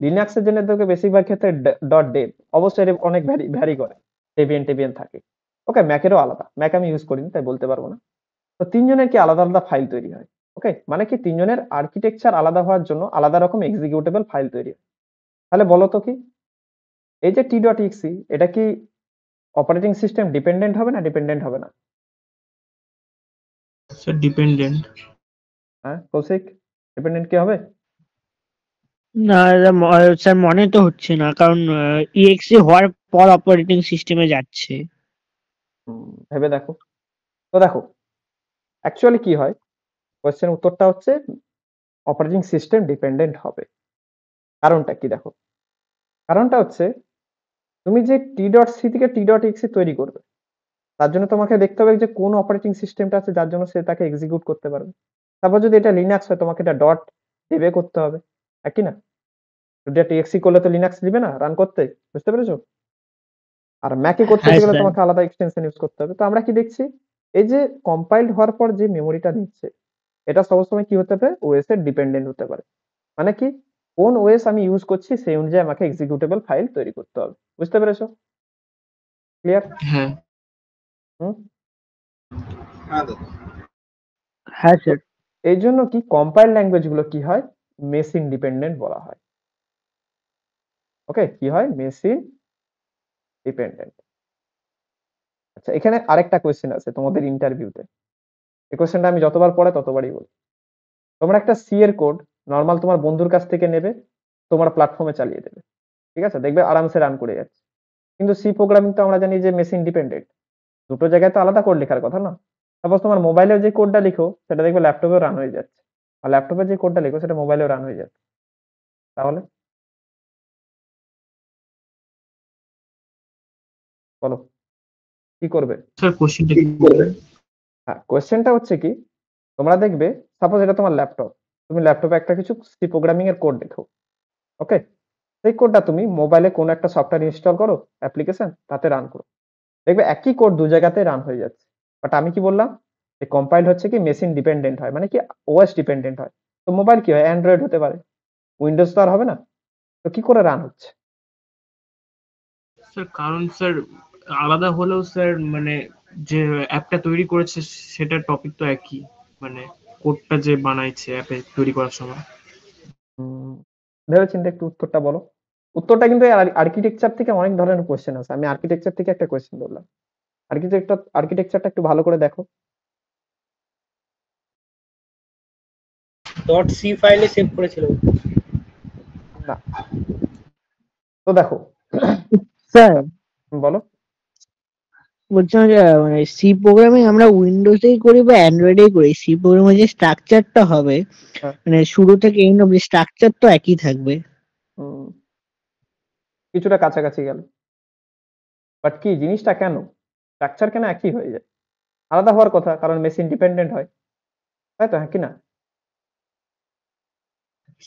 লিনাক্সের জন্য দেখবে বেশিরভাগ ক্ষেত্রে .dev। অবশ্যই এর অনেক ভ্যারি করে, টেবিয়ান থাকে। ওকে, ম্যাকেরও আলাদা, ম্যাক আমি ইউজ করিনি তাই বলতে পারবো না। তো তিনজনের কি আলাদা আলাদা ফাইল তৈরি হয়। ওকে, মানে কি তিনজনের আর্কিটেকচার আলাদা হওয়ার জন্য আলাদা রকম এক্সিকিউটেবল ফাইল তৈরি হয়। তাহলে বলো তো কি, এই যে t.exe, এটা কি অপারেটিং সিস্টেম ডিপেন্ডেন্ট হবে না ডিপেন্ডেন্ট হবে না? Sir dependent. হ্যাঁ কৌশিক, ডিপেন্ডেন্ট কি হবে? না স্যার, মনে তো হচ্ছে না, কারণ ইএক্সি হওয়ার পর অপারেটিং সিস্টেমে যাচ্ছে। ভেবে দেখো। তো দেখো, অ্যাকচুয়ালি কি হয়, কোয়েশ্চেন উত্তরটা হচ্ছে অপারেটিং সিস্টেম ডিপেন্ডেন্ট হবে। কারণটা কি দেখো, কারণটা হচ্ছে তুমি যে t.c থেকে t.exe তৈরি করবে, তার জন্য তোমাকে দেখতে হবে যে কোন অপারেটিং সিস্টেমটা আছে যার জন্য সে তাকে এক্সিকিউট করতে পারবে। তারপর যদি এটা লিনাক্স হয় তোমাকে এটা .dev করতে হবে, একই না? যদি .exe করলে তো লিনাক্স দিবে না রান করতে, বুঝতে পেরেছো? আর ম্যাকে করতে হ্যাঁ গেলে স্যার। তোমাকে আলাদা এক্সটেনশন ইউজ করতে হবে। তো আমরা কি দেখছি, এই যে কম্পাইলড হওয়ার পর যে মেমোরিটা নিচ্ছে, এটা সবসময় কি হতে পারে, ওএস এর ডিপেন্ডেন্ট হতে পারে। মানে কি, কোন ওএস আমি ইউজ করছি সেই অনুযায়ী আমাকে এক্সিকিউটেবল ফাইল তৈরি করতে হবে। বুঝতে পেরেছো? ক্লিয়ার? হ্যাঁ। হুম। হ্যাঁ দাদা। হ্যাঁ তো স্যার। এই জন্য কি কম্পাইল ল্যাঙ্গুয়েজ গুলো কি হয়, মেশিন ডিপেন্ডেন্ট বলা হয়। ওকে, কি হয়, মেশিন ডিপেন্ডেন্ট। আচ্ছা, এখানে আরেকটা কোয়েশ্চেন আছে তোমাদের ইন্টারভিউতে। এই কোয়েশ্চেনটা আমি যতবার পড়ে ততবারই বলি। তোমরা একটা সি এর কোড নর্মাল তোমার বন্ধুর কাছ থেকে নেবে, তোমার প্ল্যাটফর্মে চালিয়ে দেবে, ঠিক আছে, দেখবে আরামসে রান করে যাচ্ছে। কিন্তু সি প্রোগ্রামিং তো আমরা জানি যে মেশিন ডিপেন্ডেন্ট, দুটো জায়গায় তো আলাদা কোড লেখার কথা না। সাপোজ তোমার মোবাইলে যে কোডটা লিখো সেটা দেখবে ল্যাপটপেও রান হয়ে যাচ্ছে, আর ল্যাপটপে যে কোডটা লিখো সেটা মোবাইলেও রান হয়ে যাচ্ছে। তাহলে বলো কি করবে? স্যার কোশ্চেনটা কি করবেন? হ্যাঁ, কোয়েশ্চেনটা হচ্ছে কি, তোমরা দেখবে সাপোজ এটা তোমার ল্যাপটপ, তুমি ল্যাপটপে একটা কিছু সি প্রোগ্রামিং এর কোড লেখো। ওকে, সেই কোডটা তুমি মোবাইলে কোনো একটা সফটওয়্যার ইনস্টল করো, অ্যাপ্লিকেশন, তাতে রান করো, দেখবে একই কোড দু জায়গাতে রান হয়ে যাচ্ছে। বাট আমি কি বললাম, এই কম্পাইল হচ্ছে কি মেশিন ডিপেন্ডেন্ট হয়, মানে কি ওএস ডিপেন্ডেন্ট হয়। তো মোবাইল কি হয়, অ্যান্ড্রয়েড হতে পারে, উইন্ডোজ তো আর হবে না। তো কি করে রান হচ্ছে? স্যার কারণ স্যার আলাদা হলেও স্যার মানে যে অ্যাপটা তৈরি করেছে সেটার টপিক তো একই, মানে কোডটা যে বানাইছে অ্যাপে তৈরি করার সময়। ভেবেচিন্তে একটু উত্তরটা বলো। উত্তরটা কিন্তু আর্কিটেকচার থেকে অনেক ধরনের কোশ্চেন আছে, আমি আর্কিটেকচার থেকে একটা কোশ্চেন বললাম। আর্কিটেকচারটা একটু ভালো করে দেখো। ডট সি ফাইলে সেভ করেছিল। না, তো দেখো স্যার বলো। বলছিলাম যে মানে সি প্রোগ্রামিং আমরা উইন্ডোজেই করি বা অ্যান্ড্রয়েডেই করি, সি প্রোগ্রামের যে স্ট্রাকচারটা হবে হ্যাঁ। মানে শুরু থেকে এন্ড অব্দি স্ট্রাকচার তো একই থাকবে। উম, কিছুটা কাছাকাছি গেল, বাট কি জিনিসটা কেন স্ট্রাকচার কেন একই হয়ে যায়? আলাদা হওয়ার কথা, কারণ মেশিন ডিপেন্ডেন্ট হয়, তাই তো, হ্যাঁ কি না?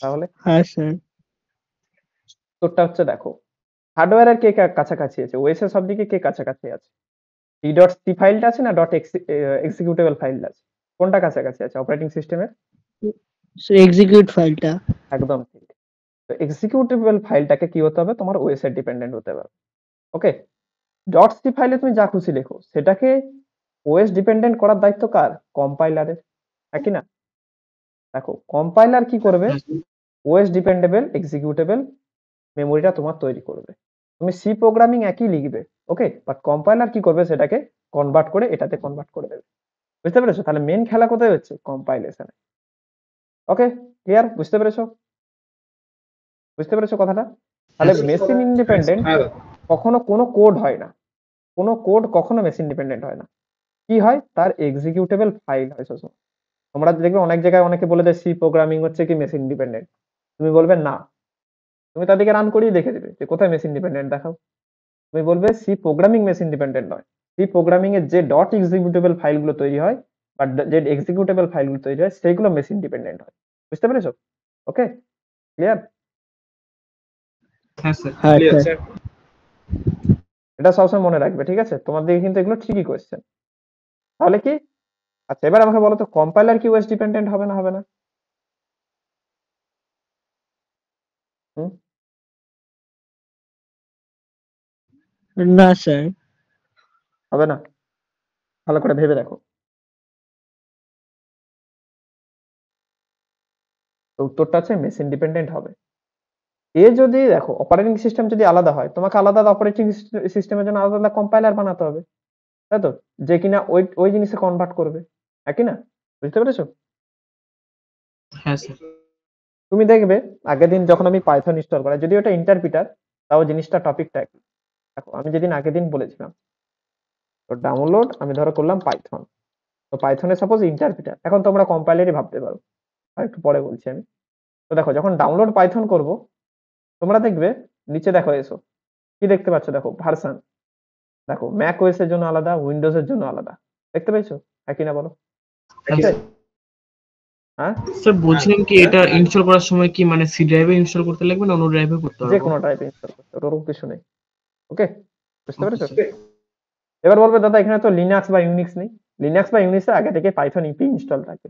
তাহলে হ্যাঁ স্যার। উত্তরটা হচ্ছে দেখো, হার্ডওয়্যারের কে কাছাকাছি আছে, ওএস এর সব দিকে কে কাছাকাছি আছে? ডি.সি ফাইলটা আছে না ডট এক্সিকিউটেবল ফাইলটা আছে? কোনটা কাছাকাছি আছে অপারেটিং সিস্টেমের? এক্সিকিউট ফাইলটা। একদম ঠিক। তো এক্সিকিউটেবল ফাইলটাকে কি হতে হবে, তোমার ওএস এর ডিপেন্ডেন্ট হতে হবে। ওকে, ডট সি ফাইলে তুমি যা খুশি লেখো, সেটাকে ওএস ডিপেন্ডেন্ট করার দায়িত্ব কার? কম্পাইলারের, একই না? দেখো কম্পাইলার কি করবে, ওএস ডিপেন্ডেবল এক্সিকিউটেবল মেমোরিটা তোমার তৈরি করবে। তুমি সি প্রোগ্রামিং একই লিখবে, ওকে, বাট কম্পাইলার কি করবে, সেটাকে কনভার্ট করে এটাতে কনভার্ট করে দেবে। বুঝতে পেরেছো? তাহলে মেন খেলা কোথায় হচ্ছে? কম্পাইলেশনে। ওকে, ক্লিয়ার? বুঝতে পেরেছো? বুঝতে পেরেছো কথাটা? তাহলে মেশিন ইন্ডিপেন্ডেন্ট হ্যাঁ দাদা। কখনো কোনো কোড হয় না, কোনো কোড কখনো মেশিন ডিপেন্ডেন্ট হয় না। কি হয়, তার এক্সিকিউটেবল ফাইল হয় সবসময়। তোমরা দেখবে অনেক জায়গায় অনেকে বলে দেয় সি প্রোগ্রামিং হচ্ছে কি মেশিন ডিপেন্ডেন্ট, তুমি বলবে না, তুমি তাদেরকে রান করিয়ে দেখে দেবে যে কোথায় মেশিন ডিপেন্ডেন্ট দেখাও। তুমি বলবে সি প্রোগ্রামিং মেশিন ডিপেন্ডেন্ট নয়, সি প্রোগ্রামিং এর যে ডট এক্সিকিউটেবল ফাইলগুলো তৈরি হয় বা যে এক্সিকিউটেবল ফাইলগুলো তৈরি হয় সেইগুলো মেশিন ডিপেন্ডেন্ট হয়। বুঝতে পেরেছো? ওকে, ক্লিয়ার? হ্যাঁ স্যার। হ্যাঁ ক্লিয়ার স্যার। স্যার। এটা সবসময় মনে রাখবে, ঠিক আছে? তোমার দিকে কিন্তু এগুলো ঠিকই কোয়েশ্চেন। তাহলে কি, আচ্ছা এবার আমাকে বলো তো, কম্পাইলার কি ওএস ডিপেন্ডেন্ট হবে না হবে না? হুম, না স্যার। হবে না? ভালো করে ভেবে দেখো। তো উত্তরটা আছে মেশিন ডিপেন্ডেন্ট হবে। এ যদি দেখো অপারেটিং সিস্টেম যদি আলাদা হয়, তোমাকে আলাদা অপারেটিং সিস্টেমের জন্য আলাদা কম্পাইলার বানাতে হবে, তাই তো, যে কিনা ওই ওই জিনিসে কনভার্ট করবে, একই না? বুঝতে পেরেছো? হ্যাঁ স্যার। তুমি দেখবে আগের দিন যখন আমি পাইথন ইনস্টল করা, যদি ওটা ইন্টারপ্রিটার, তাও জিনিসটা টপিকটা একই। দেখো আমি যেদিন আগের দিন বলেছিলাম, তো ডাউনলোড আমি ধরো করলাম পাইথন, তো পাইথনে সাপোজ ইন্টারপ্রিটার, এখন তোমরা কম্পাইলারই ভাবতে পারো, আর একটু পরে বলছি আমি। তো দেখো যখন ডাউনলোড পাইথন করব, তোমরা দেখবে নিচে দেখো, এসো কি দেখতে পাচ্ছ, দেখো ভার্সন, দেখো ম্যাক ওএস এর জন্য আলাদা, উইন্ডোজ এর জন্য আলাদা, দেখতে পেয়েছো? একই না বলো? হ্যাঁ হ্যাঁ, স্যার বলছিলাম কি এটা ইনস্টল করার সময় কি মানে সি ড্রাইভে ইনস্টল করতে লাগবে না অন্য ড্রাইভে করতে যে পারবো? কোনো টাইপ ইনস্টল করতে হবে, ওরকম কিছু নেই। ওকে, বুঝতে Okay, পেরেছো? sir. এবার বলবে দাদা এখানে তো লিনাক্স বা ইউনিক্স নেই। লিনাক্স বা ইউনিক্সে আগে থেকে পাইথন ইপি ইনস্টল থাকে।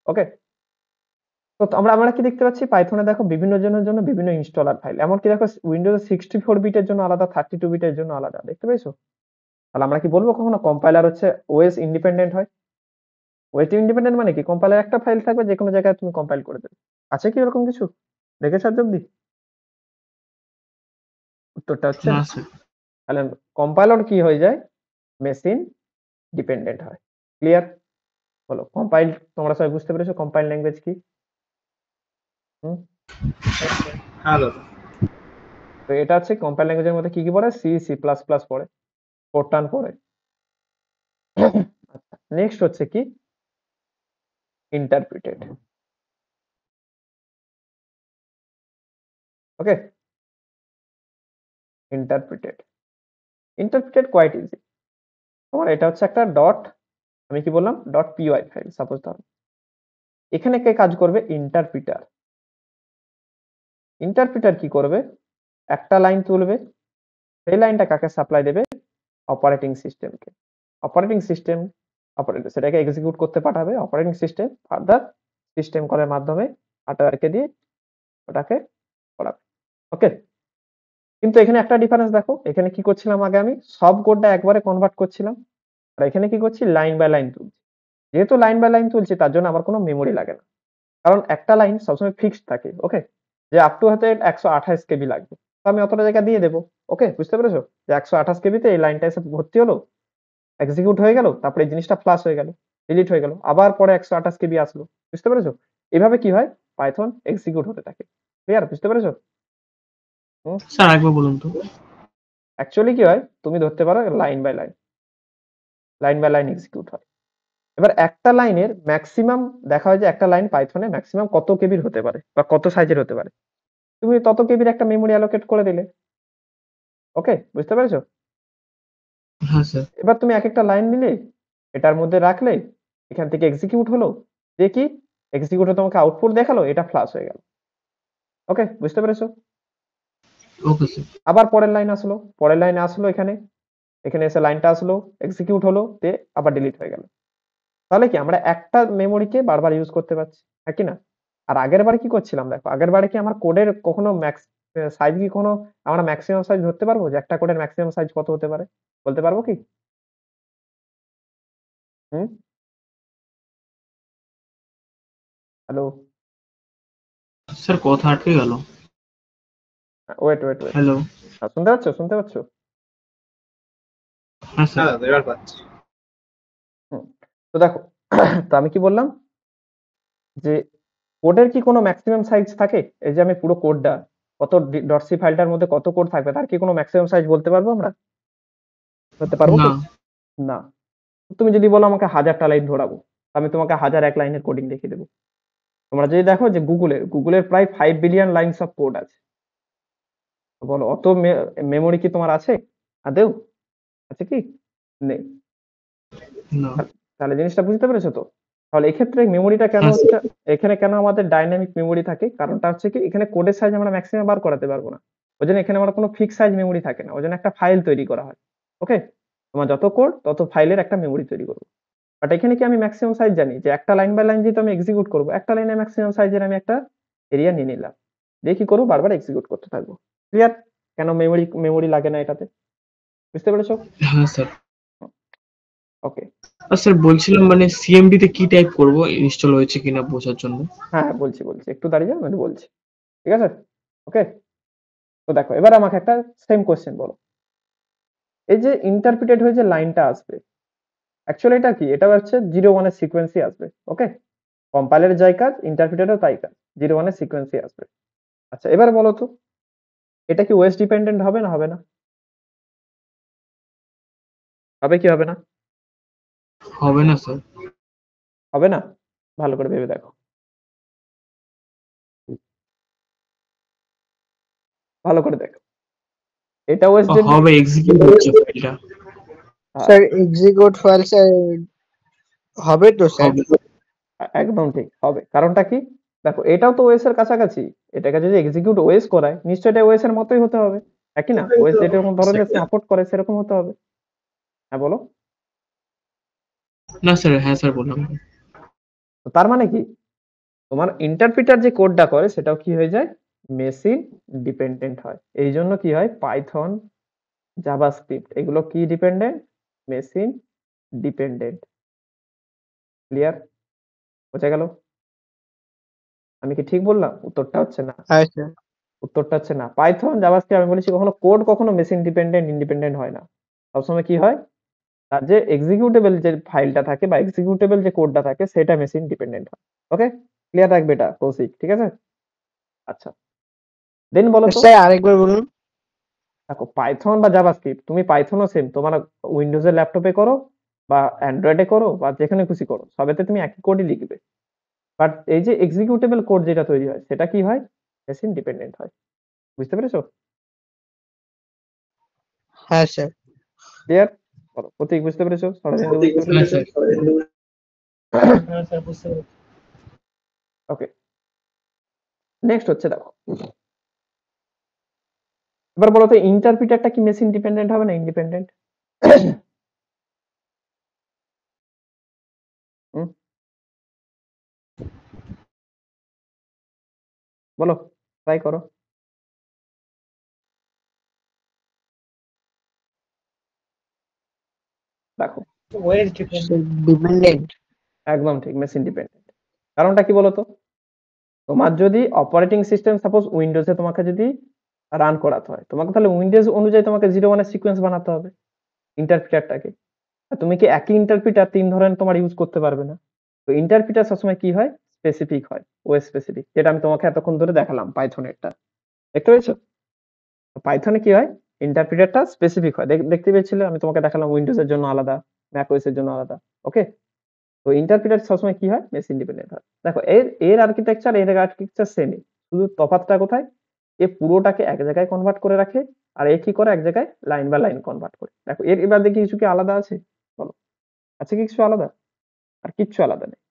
ওকে, তো আমরা আমরা কি দেখতে পাচ্ছি, পাইথনে দেখো বিভিন্ন জনের জন্য বিভিন্ন ইনস্টলার ফাইল, এমনকি দেখো উইন্ডোজ 64 বিটের জন্য আলাদা, 32 বিটের জন্য আলাদা, দেখতে পেয়েছো? তাহলে আমরা কি বলবো কখনো কম্পাইলার হচ্ছে ওএস ইন্ডিপেন্ডেন্ট হয়? ওএস ইন্ডিপেন্ডেন্ট মানে কি, কম্পাইলার একটা ফাইল থাকবে, যে কোনো জায়গায় তুমি কম্পাইল করে দেবে। আছে কি এরকম কিছু দেখেছো আজ অব্দি? উত্তরটা হচ্ছে না না। স্যার। তাহলে কম্পাইলার কি হয়ে যায়, মেশিন ডিপেন্ডেন্ট হয়। ক্লিয়ার? বলো কম্পাইল, তোমরা সবাই বুঝতে পেরেছো কম্পাইল ল্যাঙ্গুয়েজ কি? হুম, হ্যাঁ দাদা। তো এটা হচ্ছে কম্পাইল ল্যাঙ্গুয়েজের মধ্যে কি কি পড়ে, সি, সি প্লাস প্লাস পড়ে, ফোরটান পড়ে। আচ্ছা, নেক্সট হচ্ছে কি, ইন্টারপ্রিটেড। ওকে, ইন্টারপ্রিটেড, ইন্টারপ্রিটেড কোয়াইট ইজি। তোমার এটা হচ্ছে একটা ডট, আমি কি বললাম, ডট পিওয়াই ফাইল সাপোজ ধরো, এখানে কে কাজ করবে, ইন্টারপ্রিটার। ইন্টারপ্রিটার কি করবে, একটা লাইন তুলবে, সেই লাইনটা কাকে সাপ্লাই দেবে, অপারেটিং সিস্টেমকে। অপারেটিং সিস্টেম অপারেটর সেটাকে এক্সিকিউট করতে পাঠাবে অপারেটিং সিস্টেম, ফার্দার সিস্টেম কলের মাধ্যমে হার্ডওয়্যারকে দিয়ে ওটাকে করাবে। ওকে, কিন্তু এখানে একটা ডিফারেন্স দেখো, এখানে কি করছিলাম আগে আমি সব কোডটা একবারে কনভার্ট করছিলাম, আর এখানে কি করছি লাইন বাই লাইন তুলছি। যেহেতু লাইন বাই লাইন তুলছি তার জন্য আমার কোনো মেমোরি লাগে না, কারণ একটা লাইন সবসময় ফিক্সড থাকে। ওকে, যে আপ টু হয়তো 128 কেবি লাগবে, তো আমি অতটা জায়গা দিয়ে দেবো। ওকে, বুঝতে পেরেছো যে 128 কেবিতে এই লাইনটা এসে ভর্তি হলো, এক্সিকিউট হয়ে গেল, তারপরে এই জিনিসটা ফ্লাশ হয়ে গেল, ডিলিট হয়ে গেল, আবার পরে 128 কেবি আসলো। বুঝতে পেরেছো? এভাবে কি হয় পাইথন এক্সিকিউট হতে থাকে। ক্লিয়ার? বুঝতে পেরেছো? স্যার একবার বলুন তো। অ্যাকচুয়ালি কি হয় তুমি ধরতে পারো লাইন বাই লাইন এক্সিকিউট হয়। এবার একটা লাইনের ম্যাক্সিমাম দেখা হয় যে একটা লাইন পাইথনে ম্যাক্সিমাম কত কেবির হতে পারে বা কত সাইজের হতে পারে, তুমি তত কেবির একটা মেমোরি অ্যালোকেট করে দিলে। ওকে, বুঝতে পেরেছো? হ্যাঁ স্যার। এবার তুমি এক একটা লাইন নিলে, এটার মধ্যে রাখলে, এখান থেকে এক্সিকিউট হলো, যে কি এক্সিকিউট হয়ে তোমাকে আউটপুট দেখালো, এটা ফ্লাশ হয়ে গেল। ওকে, বুঝতে পেরেছো? Okay sir. আবার পরের লাইনে আসলো, এখানে এসে লাইনটা আসলো, এক্সিকিউট হলো, তে আবার ডিলিট হয়ে গেল। তাহলে কি আমরা একটা মেমোরিকে বারবার ইউজ করতে পারছি, হ্যাঁ কি না? আর আগের বারে কি করছিলাম দেখো, আগের বারে কি আমার কোডের কখনো ম্যাক্স সাইজ কি কোনো আমরা ম্যাক্সিমাম সাইজ ধরতে পারবো যে একটা কোডের ম্যাক্সিমাম সাইজ কত হতে পারে, বলতে পারবো কি? হুম, হ্যালো, স্যার কথা আটকে গেল। Wait, hello. শুনতে পাচ্ছ? হ্যাঁ হ্যাঁ স্যার। দাদা এবার পাচ্ছি। হুম, তো দেখো তো আমি কি বললাম যে কোডের কি কোনো ম্যাক্সিমাম সাইজ থাকে? এই যে আমি পুরো কোডটা কত ডট সি ফাইলটার মধ্যে কত কোড থাকবে তার কি কোনো ম্যাক্সিমাম সাইজ বলতে পারবো আমরা? বলতে পারবো না। কি? না। তুমি যদি বলো আমাকে 1000টা লাইন ধরাবো, আমি তোমাকে 1001 লাইনের কোডিং দেখিয়ে দেবো। তোমরা যদি দেখো যে গুগলের প্রায় 5 বিলিয়ন লাইনস অফ কোড আছে, তো বলো অত মেমোরি কি তোমার আছে আদেও? আছে কি? নেই। না। তাহলে জিনিসটা বুঝতে পেরেছো তো? তাহলে এক্ষেত্রে মেমোরিটা কেন হ্যাঁ হচ্ছে, এখানে কেন আমাদের ডাইনামিক মেমোরি থাকে? কারণটা হচ্ছে কি এখানে কোডের সাইজ আমরা ম্যাক্সিমাম বার করাতে পারবো না, ওই জন্য এখানে আমরা কোনো ফিক্স সাইজ মেমোরি থাকে না, ওই জন্য একটা ফাইল তৈরি করা হয়। ওকে, তোমার যত কোড তত ফাইলের একটা মেমোরি তৈরি করবো। বাট এখানে কি আমি ম্যাক্সিমাম সাইজ জানি যে একটা লাইন বাই লাইন যেহেতু আমি এক্সিকিউট করবো, একটা লাইনে ম্যাক্সিমাম সাইজের আমি একটা এরিয়া নিয়ে নিলাম, দিয়ে কি করবো বারবার এক্সিকিউট করতে থাকবো। ক্লিয়ার? কেন মেমোরি লাগে না এটাতে? বুঝতে পেরেছো? হ্যাঁ স্যার। ওকে, আর স্যার বলছিলাম মানে সিএমডি তে কি টাইপ করব ইনস্টল হয়েছে কিনা বোঝার জন্য। হ্যাঁ বলছি একটু দাঁড়িয়ে যাও, আমি বলছি। ঠিক আছে? ওকে, তো দেখো এবার আমাকে একটা সেম কোশ্চেন বলো, এই যে ইন্টারপ্রিটেড হয়ে যে লাইনটা আসবে, অ্যাকচুয়ালি এটা কি? এটা হচ্ছে 0 1 এর সিকোয়েন্সই আসবে। ওকে, কম্পাইলারের যাই কাজ ইন্টারপ্রিটেরও তাই কাজ, 0 1 এর সিকোয়েন্সই আসবে। আচ্ছা এবার বলো তো এটা কি ওএস ডিপেন্ডেন্ট হবে না হবে না? হবে কি হবে না? হবে না স্যার। হবে না? ভালো করে ভেবে দেখো, ভালো করে দেখো, এটা ওএস হবে এক্সিকিউট হচ্ছে ফাইলটা। স্যার এক্সিকিউট ফাইল স্যার হবে তো স্যার? হবে। একদম ঠিক হবে। কারণটা কি? দেখো এটাও তো ওএস এর কাছাকাছি, এটাকে যদি এক্সিকিউট ওএস করায় নিশ্চয়ই এটা ওএস এর মতোই হতে হবে, একই না? ওএস যেরকম ধরনের সাপোর্ট করে সেরকম হতে হবে। হ্যাঁ বলো। না স্যার, হ্যাঁ স্যার বললাম। তো তার মানে কি তোমার ইন্টারপ্রিটার যে কোডটা করে সেটাও কি হয়ে যায় মেশিন ডিপেন্ডেন্ট হয়। এই জন্য কি হয় পাইথন, জাভাস্ক্রিপ্ট এগুলো কি ডিপেন্ডেন্ট? Machine dependent. ক্লিয়ার? বোঝা গেল? আমি কি ঠিক বললাম? উত্তরটা হচ্ছে না, হ্যাঁ স্যার। উত্তরটা হচ্ছে না। পাইথন জাভাস্ক্রিপ্ট আমি বলেছি কখনো কোড কখনো মেশিন ডিপেন্ডেন্ট ইন্ডিপেন্ডেন্ট হয় না। সবসময় কি হয় তার যে এক্সিকিউটেবল যে ফাইলটা থাকে বা এক্সিকিউটেবল যে কোডটা থাকে সেটা মেশিন ডিপেন্ডেন্ট হয়। ওকে, ক্লিয়ার রাখবে এটা কৌশিক, ঠিক আছে? আচ্ছা দেন বলো তো, স্যার আরেকবার বলুন। দেখো পাইথন বা জাভাস্ক্রিপ্ট তুমি পাইথনও সেম তোমার উইন্ডোজের ল্যাপটপে করো বা অ্যান্ড্রয়েডে করো বা যেখানে খুশি করো, সবেতে তুমি একই কোডই লিখবে। বাট এই যে এক্সিকিউটেবল কোড যেটা তৈরি হয় সেটা কি হয় মেশিন ডিপেন্ডেন্ট হয়। বুঝতে পেরেছো? হ্যাঁ স্যার। ক্লিয়ার? বলো প্রতীক, বুঝতে পেরেছো? শরদিন্দু বুঝতে হ্যাঁ পেরেছো? স্যার। হ্যাঁ স্যার বুঝতে পেরেছি। ওকে, নেক্সট হচ্ছে দেখো, এবার বলো তো ইন্টারপ্রিটারটা কি মেশিন ডিপেন্ডেন্ট হবে না ইন্ডিপেন্ডেন্ট? বলো, ট্রাই করো। দেখো, ডিপেন্ডেন্ট। একদম ঠিক, মেশিন ডিপেন্ডেন্ট। কারণটা কি বলতো? তোমার যদি অপারেটিং সিস্টেম সাপোজ উইন্ডোজে তোমাকে যদি রান করাতে হয়, তোমাকে তাহলে উইন্ডোজ অনুযায়ী তোমাকে 0 1 সিকোয়েন্স বানাতে হবে ইন্টারপ্রিটারটাকে। আর তুমি কি একই ইন্টারপ্রিটার 3 ধরনের তোমার ইউজ করতে পারবে না। তো ইন্টারপ্রিটার সবসময় কি হয়, স্পেসিফিক হয়, ওএস স্পেসিফিক, যেটা আমি তোমাকে এতক্ষণ ধরে দেখালাম পাইথনেরটা। দেখতে পেয়েছো? পাইথনে কি হয়, ইন্টারপ্রিটারটা স্পেসিফিক হয়। দেখতে পেয়েছিলে, আমি তোমাকে দেখালাম উইন্ডোজের জন্য আলাদা, ম্যাক ওএস এর জন্য আলাদা। ওকে, তো ইন্টারপ্রিটার সবসময় কি হয়, মেশিন ডিপেন্ডেন্ট হয়। দেখো এর আর্কিটেকচার এর আর্কিটেকচার সেমই, শুধু তফাৎটা কোথায়, এ পুরোটাকে এক জায়গায় কনভার্ট করে রাখে, আর এ কি করে এক জায়গায় লাইন বাই লাইন কনভার্ট করে। দেখো এবার দেখি কিছু কি আলাদা আছে, বলো, আছে কি কিছু আলাদা? আর কিচ্ছু আলাদা নেই।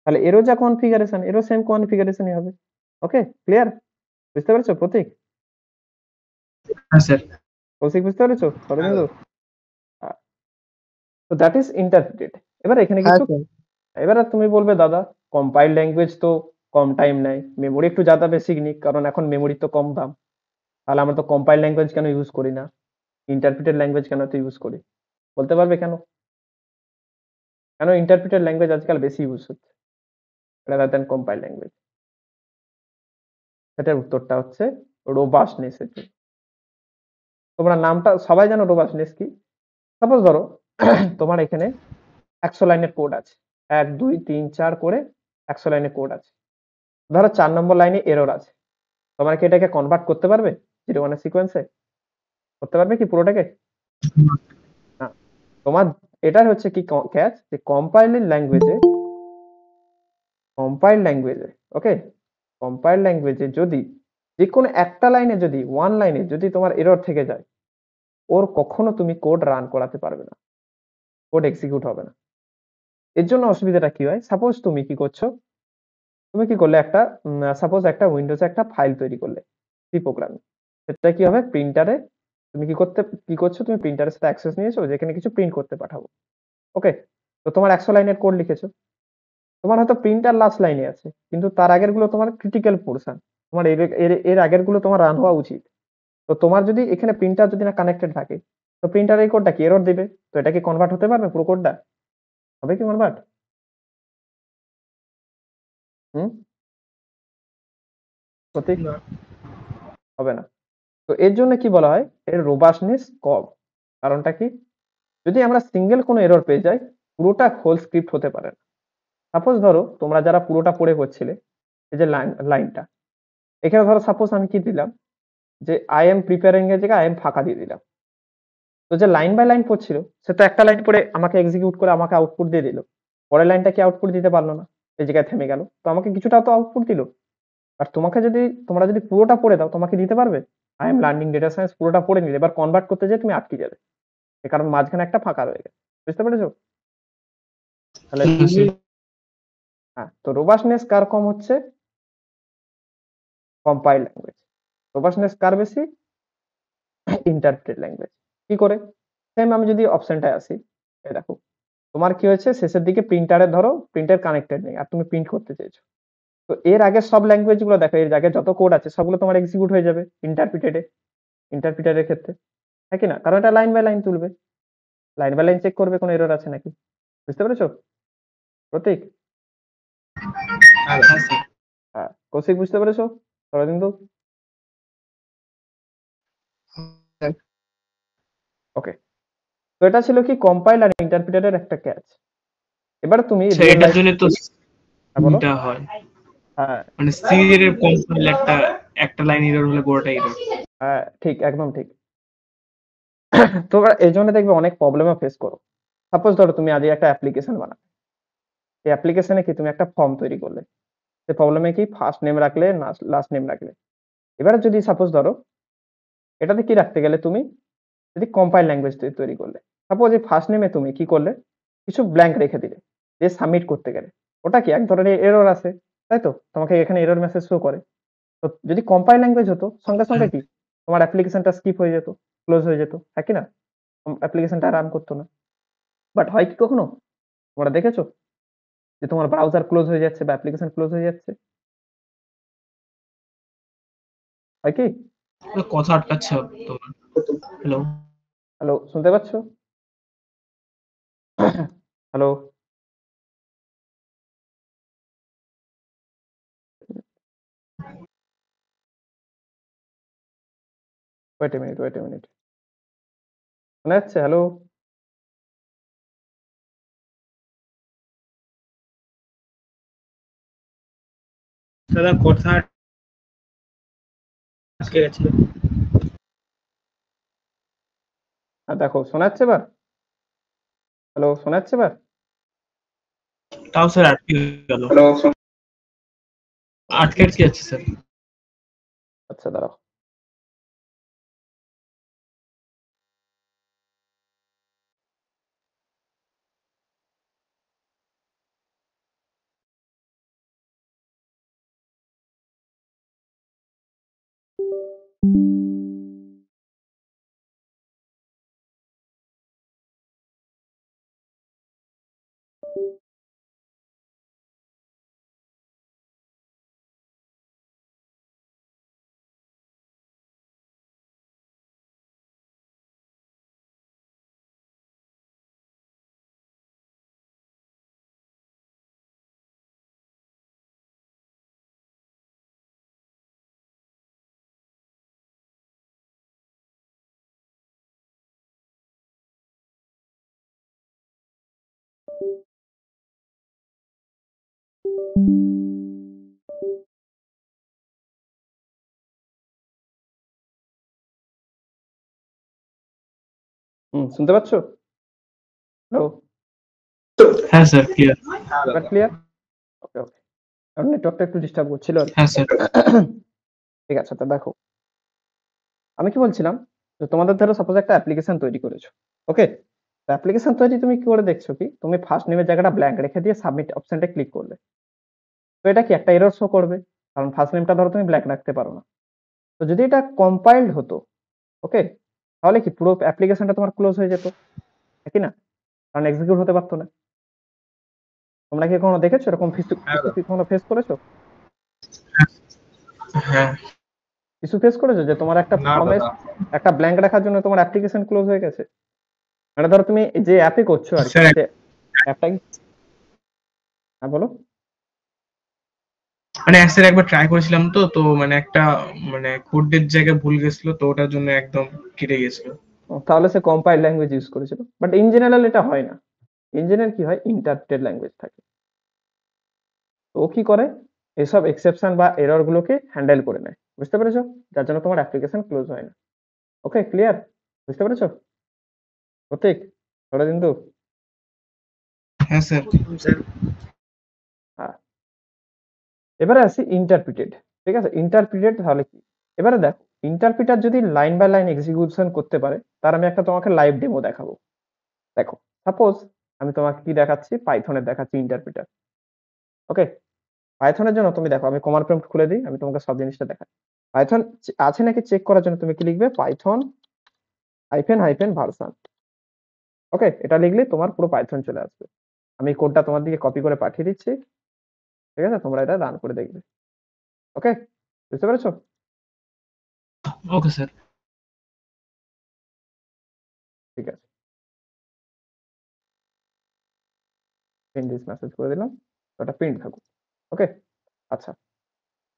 তাহলে এরও যা কনফিগারেশন, এরও সেম কনফিগারেশনই হবে। ওকে, ক্লিয়ার? বুঝতে পেরেছো প্রতীক? হ্যাঁ স্যার। কৌশিক বুঝতে পেরেছো? শরদিন্দু? তো দ্যাট ইজ ইন্টারপ্রিটেড। এবার এখানে হ্যাঁ কিছু, স্যার। এবারে তুমি বলবে দাদা কম্পাইল ল্যাঙ্গুয়েজ তো কম টাইম নেয়, মেমোরি একটু জাদা বেশি নিক, কারণ এখন মেমোরির তো কম দাম। তাহলে আমরা তো কম্পাইল ল্যাঙ্গুয়েজ কেন ইউজ করি না, ইন্টারপ্রিটেড ল্যাঙ্গুয়েজ কেন তো ইউজ করি? বলতে পারবে কেন? কেন ইন্টারপ্রিটেড ল্যাঙ্গুয়েজ আজকাল বেশি ইউজ হচ্ছে রাদার দ্যান কম্পাইল ল্যাঙ্গুয়েজ? সেটার উত্তরটা হচ্ছে রোবাস্টনেস এর জন্য। তোমরা নামটা সবাই জানো রোবাস্টনেস কি? সাপোজ ধরো তোমার এখানে 100 লাইনের কোড আছে, 1 2 3 4 করে 100 লাইনের কোড আছে। ধরো 4 নম্বর লাইনে এরর আছে, তোমরা কি এটাকে কনভার্ট করতে পারবে 0 1 সিকোয়েন্সে? করতে পারবে কি পুরোটাকে? না। তোমার এটার হচ্ছে কি ক্যাচ, যে কম্পাইল ল্যাঙ্গুয়েজে ওকে, কম্পাইল ল্যাঙ্গুয়েজে যদি যে কোনো একটা লাইনে, যদি ওয়ান লাইনে যদি তোমার এরর থেকে যায়, ওর কখনো তুমি কোড রান করাতে পারবে না, কোড এক্সিকিউট হবে না। এর জন্য অসুবিধাটা কি হয়, সাপোজ তুমি কি করছো, তুমি কি করলে একটা, সাপোজ একটা উইন্ডোজে একটা ফাইল তৈরি করলে সি প্রোগ্রামে, সেটা কি হবে প্রিন্টারে, তুমি কি করছো, তুমি প্রিন্টারের সাথে অ্যাক্সেস নিয়েছো যেখানে কিছু প্রিন্ট করতে পাঠাবো। ওকে, তো তোমার 100 লাইনের কোড লিখেছো, তোমার হয়তো প্রিন্টার লাস্ট লাইনে আছে, কিন্তু তার আগের গুলো তোমার ক্রিটিক্যাল পোর্শন, তোমার এর এর এর আগের গুলো তোমার রান হওয়া উচিত। তো তোমার যদি এখানে প্রিন্টার যদি না কানেক্টেড থাকে, তো প্রিন্টার এই কোডটা কি এরর দিবে, তো এটা কি কনভার্ট হতে পারবে পুরো কোডটা? হবে কি কনভার্ট? হুম, প্রতীক? না। হবে না। তো এর জন্য কি বলা হয়, এর রোবাস্টনেস কম। কারণটা কি, যদি আমরা সিঙ্গেল কোনো এরর পেয়ে যাই, পুরোটা হোল স্ক্রিপ্ট হতে পারে না। সাপোজ ধরো তোমরা যারা পুরোটা পড়ে করছিলে, এই যে লাইনটা, এখানে ধরো সাপোজ আমি কি দিলাম, যে আই এম প্রিপেয়ারিং এর জায়গায় আই এম ফাঁকা দিয়ে দিলাম। তো যে লাইন বাই লাইন পড়ছিল, সে তো একটা লাইন পড়ে আমাকে এক্সিকিউট করে আমাকে আউটপুট দিয়ে দিল, পরের লাইনটা কি আউটপুট দিতে পারলো না, এই জায়গায় থেমে গেল। তো আমাকে কিছুটা তো আউটপুট দিল। আর তোমরা যদি পুরোটা পড়ে দাও, তোমাকে দিতে পারবে? I am learning data science পুরোটা পড়ে নিলে, এবার কনভার্ট করতে যেয়ে তুমি আটকে যাবে, কারণ মাঝখানে একটা ফাঁকা রয়ে গেছে। বুঝতে পেরেছো? তাহলে হ্যাঁ স্যার। হ্যাঁ, তো রোবাস্টনেস কার কম হচ্ছে, কম্পাইল ল্যাঙ্গুয়েজ। রোবাস্টনেস কার বেশি, ইন্টারপ্রেটেড ল্যাঙ্গুয়েজ। কি করে? সেম আমি যদি অপশনটায় আসি, এই দেখো তোমার কি হয়েছে, শেষের দিকে প্রিন্টারে ধরো প্রিন্টার কানেক্টেড নেই আর তুমি প্রিন্ট করতে চেয়েছো, তো এর আগে সব ল্যাঙ্গুয়েজ গুলো দেখো, এর আগে যত কোড আছে সবগুলো তোমার এক্সিকিউট হয়ে যাবে ইন্টারপ্রিটারের ক্ষেত্রে, হ্যাঁ কি না? কারণ এটা লাইন বাই লাইন তুলবে, লাইন বাই লাইন চেক করবে কোনো এরর আছে নাকি। বুঝতে পেরেছো প্রতীক? হ্যাঁ হ্যাঁ স্যার। হ্যাঁ, কৌশিক বুঝতে পেরেছো? শরদিন্দু? ওকে, তো এটা ছিল কি কম্পাইল আর ইন্টারপ্রিটারের একটা ক্যাচ। এবার তুমি আচ্ছা, রিয়েল এটার লাইফ, জন্য তো হ্যাঁ বলো। এটা হয়, হ্যাঁ, মানে সি এর কম্পাইল একটা লাইন এরর হলে গোটাটা এরর। হ্যাঁ ঠিক, একদম ঠিক। তো এই জন্য দেখবে অনেক প্রবলেমও ফেস করো। সাপোজ ধরো তুমি আজকে একটা অ্যাপ্লিকেশন বানাবে, এই অ্যাপ্লিকেশনে কি তুমি একটা ফর্ম তৈরি করলে, সেই প্রবলেমে কি ফার্স্ট নেম রাখলে না লাস্ট নেম রাখলে। এবারে যদি সাপোজ ধরো এটাতে কি রাখতে গেলে তুমি, যদি কম্পাইল ল্যাঙ্গুয়েজ তৈরি করলে, সাপোজ এই ফার্স্ট নেমে তুমি কি করলে, কিছু ব্ল্যাঙ্ক রেখে দিলে, দিয়ে সাবমিট করতে গেলে, ওটা কি এক ধরনের এরর আছে, তাই তো? তোমাকে এখানে এরর মেসেজ শো করে। তো যদি কম্পাইল ল্যাঙ্গুয়েজ হতো, সঙ্গে সঙ্গে কি তোমার অ্যাপ্লিকেশনটা স্কিপ হয়ে যেত, ক্লোজ হয়ে যেত, হ্যাঁ কি না? অ্যাপ্লিকেশনটা রান করতো না। বাট হয় কি কখনো, তোমরা দেখেছো যে তোমার ব্রাউজার ক্লোজ হয়ে যাচ্ছে বা অ্যাপ্লিকেশন ক্লোজ হয়ে যাচ্ছে? হয় কি? কথা আটকাচ্ছে তোমার। হ্যালো, হ্যালো, শুনতে পাচ্ছ? হ্যালো? Wait a minute. শোনা যাচ্ছে? হ্যালো? দাদা কথা আটকে গেছিল। দেখো শোনা যাচ্ছে এবার? হ্যালো, শোনা যাচ্ছে এবার? তাও স্যার আটকে গেল। আটকে যাচ্ছে স্যার। আচ্ছা দাঁড়াও। শুনতে পাচ্ছ? হ্যালো? হ্যাঁ স্যার, ক্লিয়ার। এবার ক্লিয়ার? ওকে। কারণ নেটওয়ার্কটা একটু ডিস্টার্ব করছিল আর কি। হ্যাঁ স্যার। ঠিক আছে, তো দেখো আমি কি বলছিলাম যে তোমাদের ধরো সাপোজ একটা অ্যাপ্লিকেশন তৈরি করেছো, ওকে? তো অ্যাপ্লিকেশন তৈরি তুমি কি করে দেখছো কি? তুমি ফার্স্ট নেমের জায়গাটা ব্ল্যাঙ্ক রেখে দিয়ে সাবমিট অপশনটা ক্লিক করলে। তো এটা কি একটা এরর শো করবে, কারণ ফার্স্ট নেমটা ধরো তুমি ব্ল্যাঙ্ক রাখতে পারো না। তো যদি এটা কম্পাইলড হতো, ওকে, তাহলে কি পুরো অ্যাপ্লিকেশনটা তোমার ক্লোজ হয়ে যেত, কি না? কারণ এক্সিকিউট হতে পারতো না। তোমরা কি কখনো দেখেছো এরকম কখনো ফেস করেছো? হ্যাঁ কিছু ফেস করেছো যে তোমার একটা না ফর্মে দাদা, একটা ব্ল্যাঙ্ক রাখার জন্য তোমার অ্যাপ্লিকেশন ক্লোজ হয়ে গেছে? মানে ধরো তুমি যে অ্যাপে করছো আর কি, স্যার, সে অ্যাপটা হ্যাঁ বলো। মানে স্যার একবার ট্রাই করেছিলাম তো তো মানে একটা মানে কোডের জায়গায় ভুল গেছিল, তো ওটার জন্য একদম কেটে গেছিল। তাহলে সে কম্পাইল ল্যাঙ্গুয়েজ ইউজ করেছিল, বাট ইন জেনারেল এটা হয় না। ইন জেনারেল কি হয়, ইন্টারপ্রেটেড ল্যাঙ্গুয়েজ থাকে। তো ও কি করে, এসব এক্সেপশন বা এরর গুলোকে হ্যান্ডেল করে নেয়, বুঝতে পেরেছো? যার জন্য তোমার অ্যাপ্লিকেশন ক্লোজ হয় না। ওকে, ক্লিয়ার? বুঝতে পেরেছো প্রতীক, কিন্তু হ্যাঁ স্যার। হ্যাঁ। এবারে আসি ইন্টারপ্রিটেড। ঠিক আছে, ইন্টারপ্রিটেড তাহলে কি? এবারে দেখো, ইন্টারপ্রিটার যদি লাইন বাই লাইন এক্সিকিউশন করতে পারে, তার আমি একটা তোমাকে লাইভ ডেমো দেখাবো। দেখো, সাপোজ আমি তোমাকে কি দেখাচ্ছি, পাইথনের দেখাচ্ছি ইন্টারপ্রিটার। ওকে, পাইথনের জন্য তুমি দেখো, আমি কমান্ড প্রম্পট খুলে দিই, আমি তোমাকে সব জিনিসটা দেখাই। পাইথন আছে নাকি চেক করার জন্য তুমি কি লিখবে, পাইথন হাইফেন ভার্সন। ওকে, এটা লিখলে তোমার পুরো পাইথন চলে আসবে। আমি কোডটা তোমার দিকে কপি করে পাঠিয়ে দিচ্ছি। ঠিক আছে, তোমরা এটা রান করে দেখবে। ওকে, বুঝতে পেরেছো? Okay sir. ঠিক আছে, প্রিন্ট দিস মেসেজ করে দিলাম, ওটা প্রিন্ট থাকুক। ওকে, আচ্ছা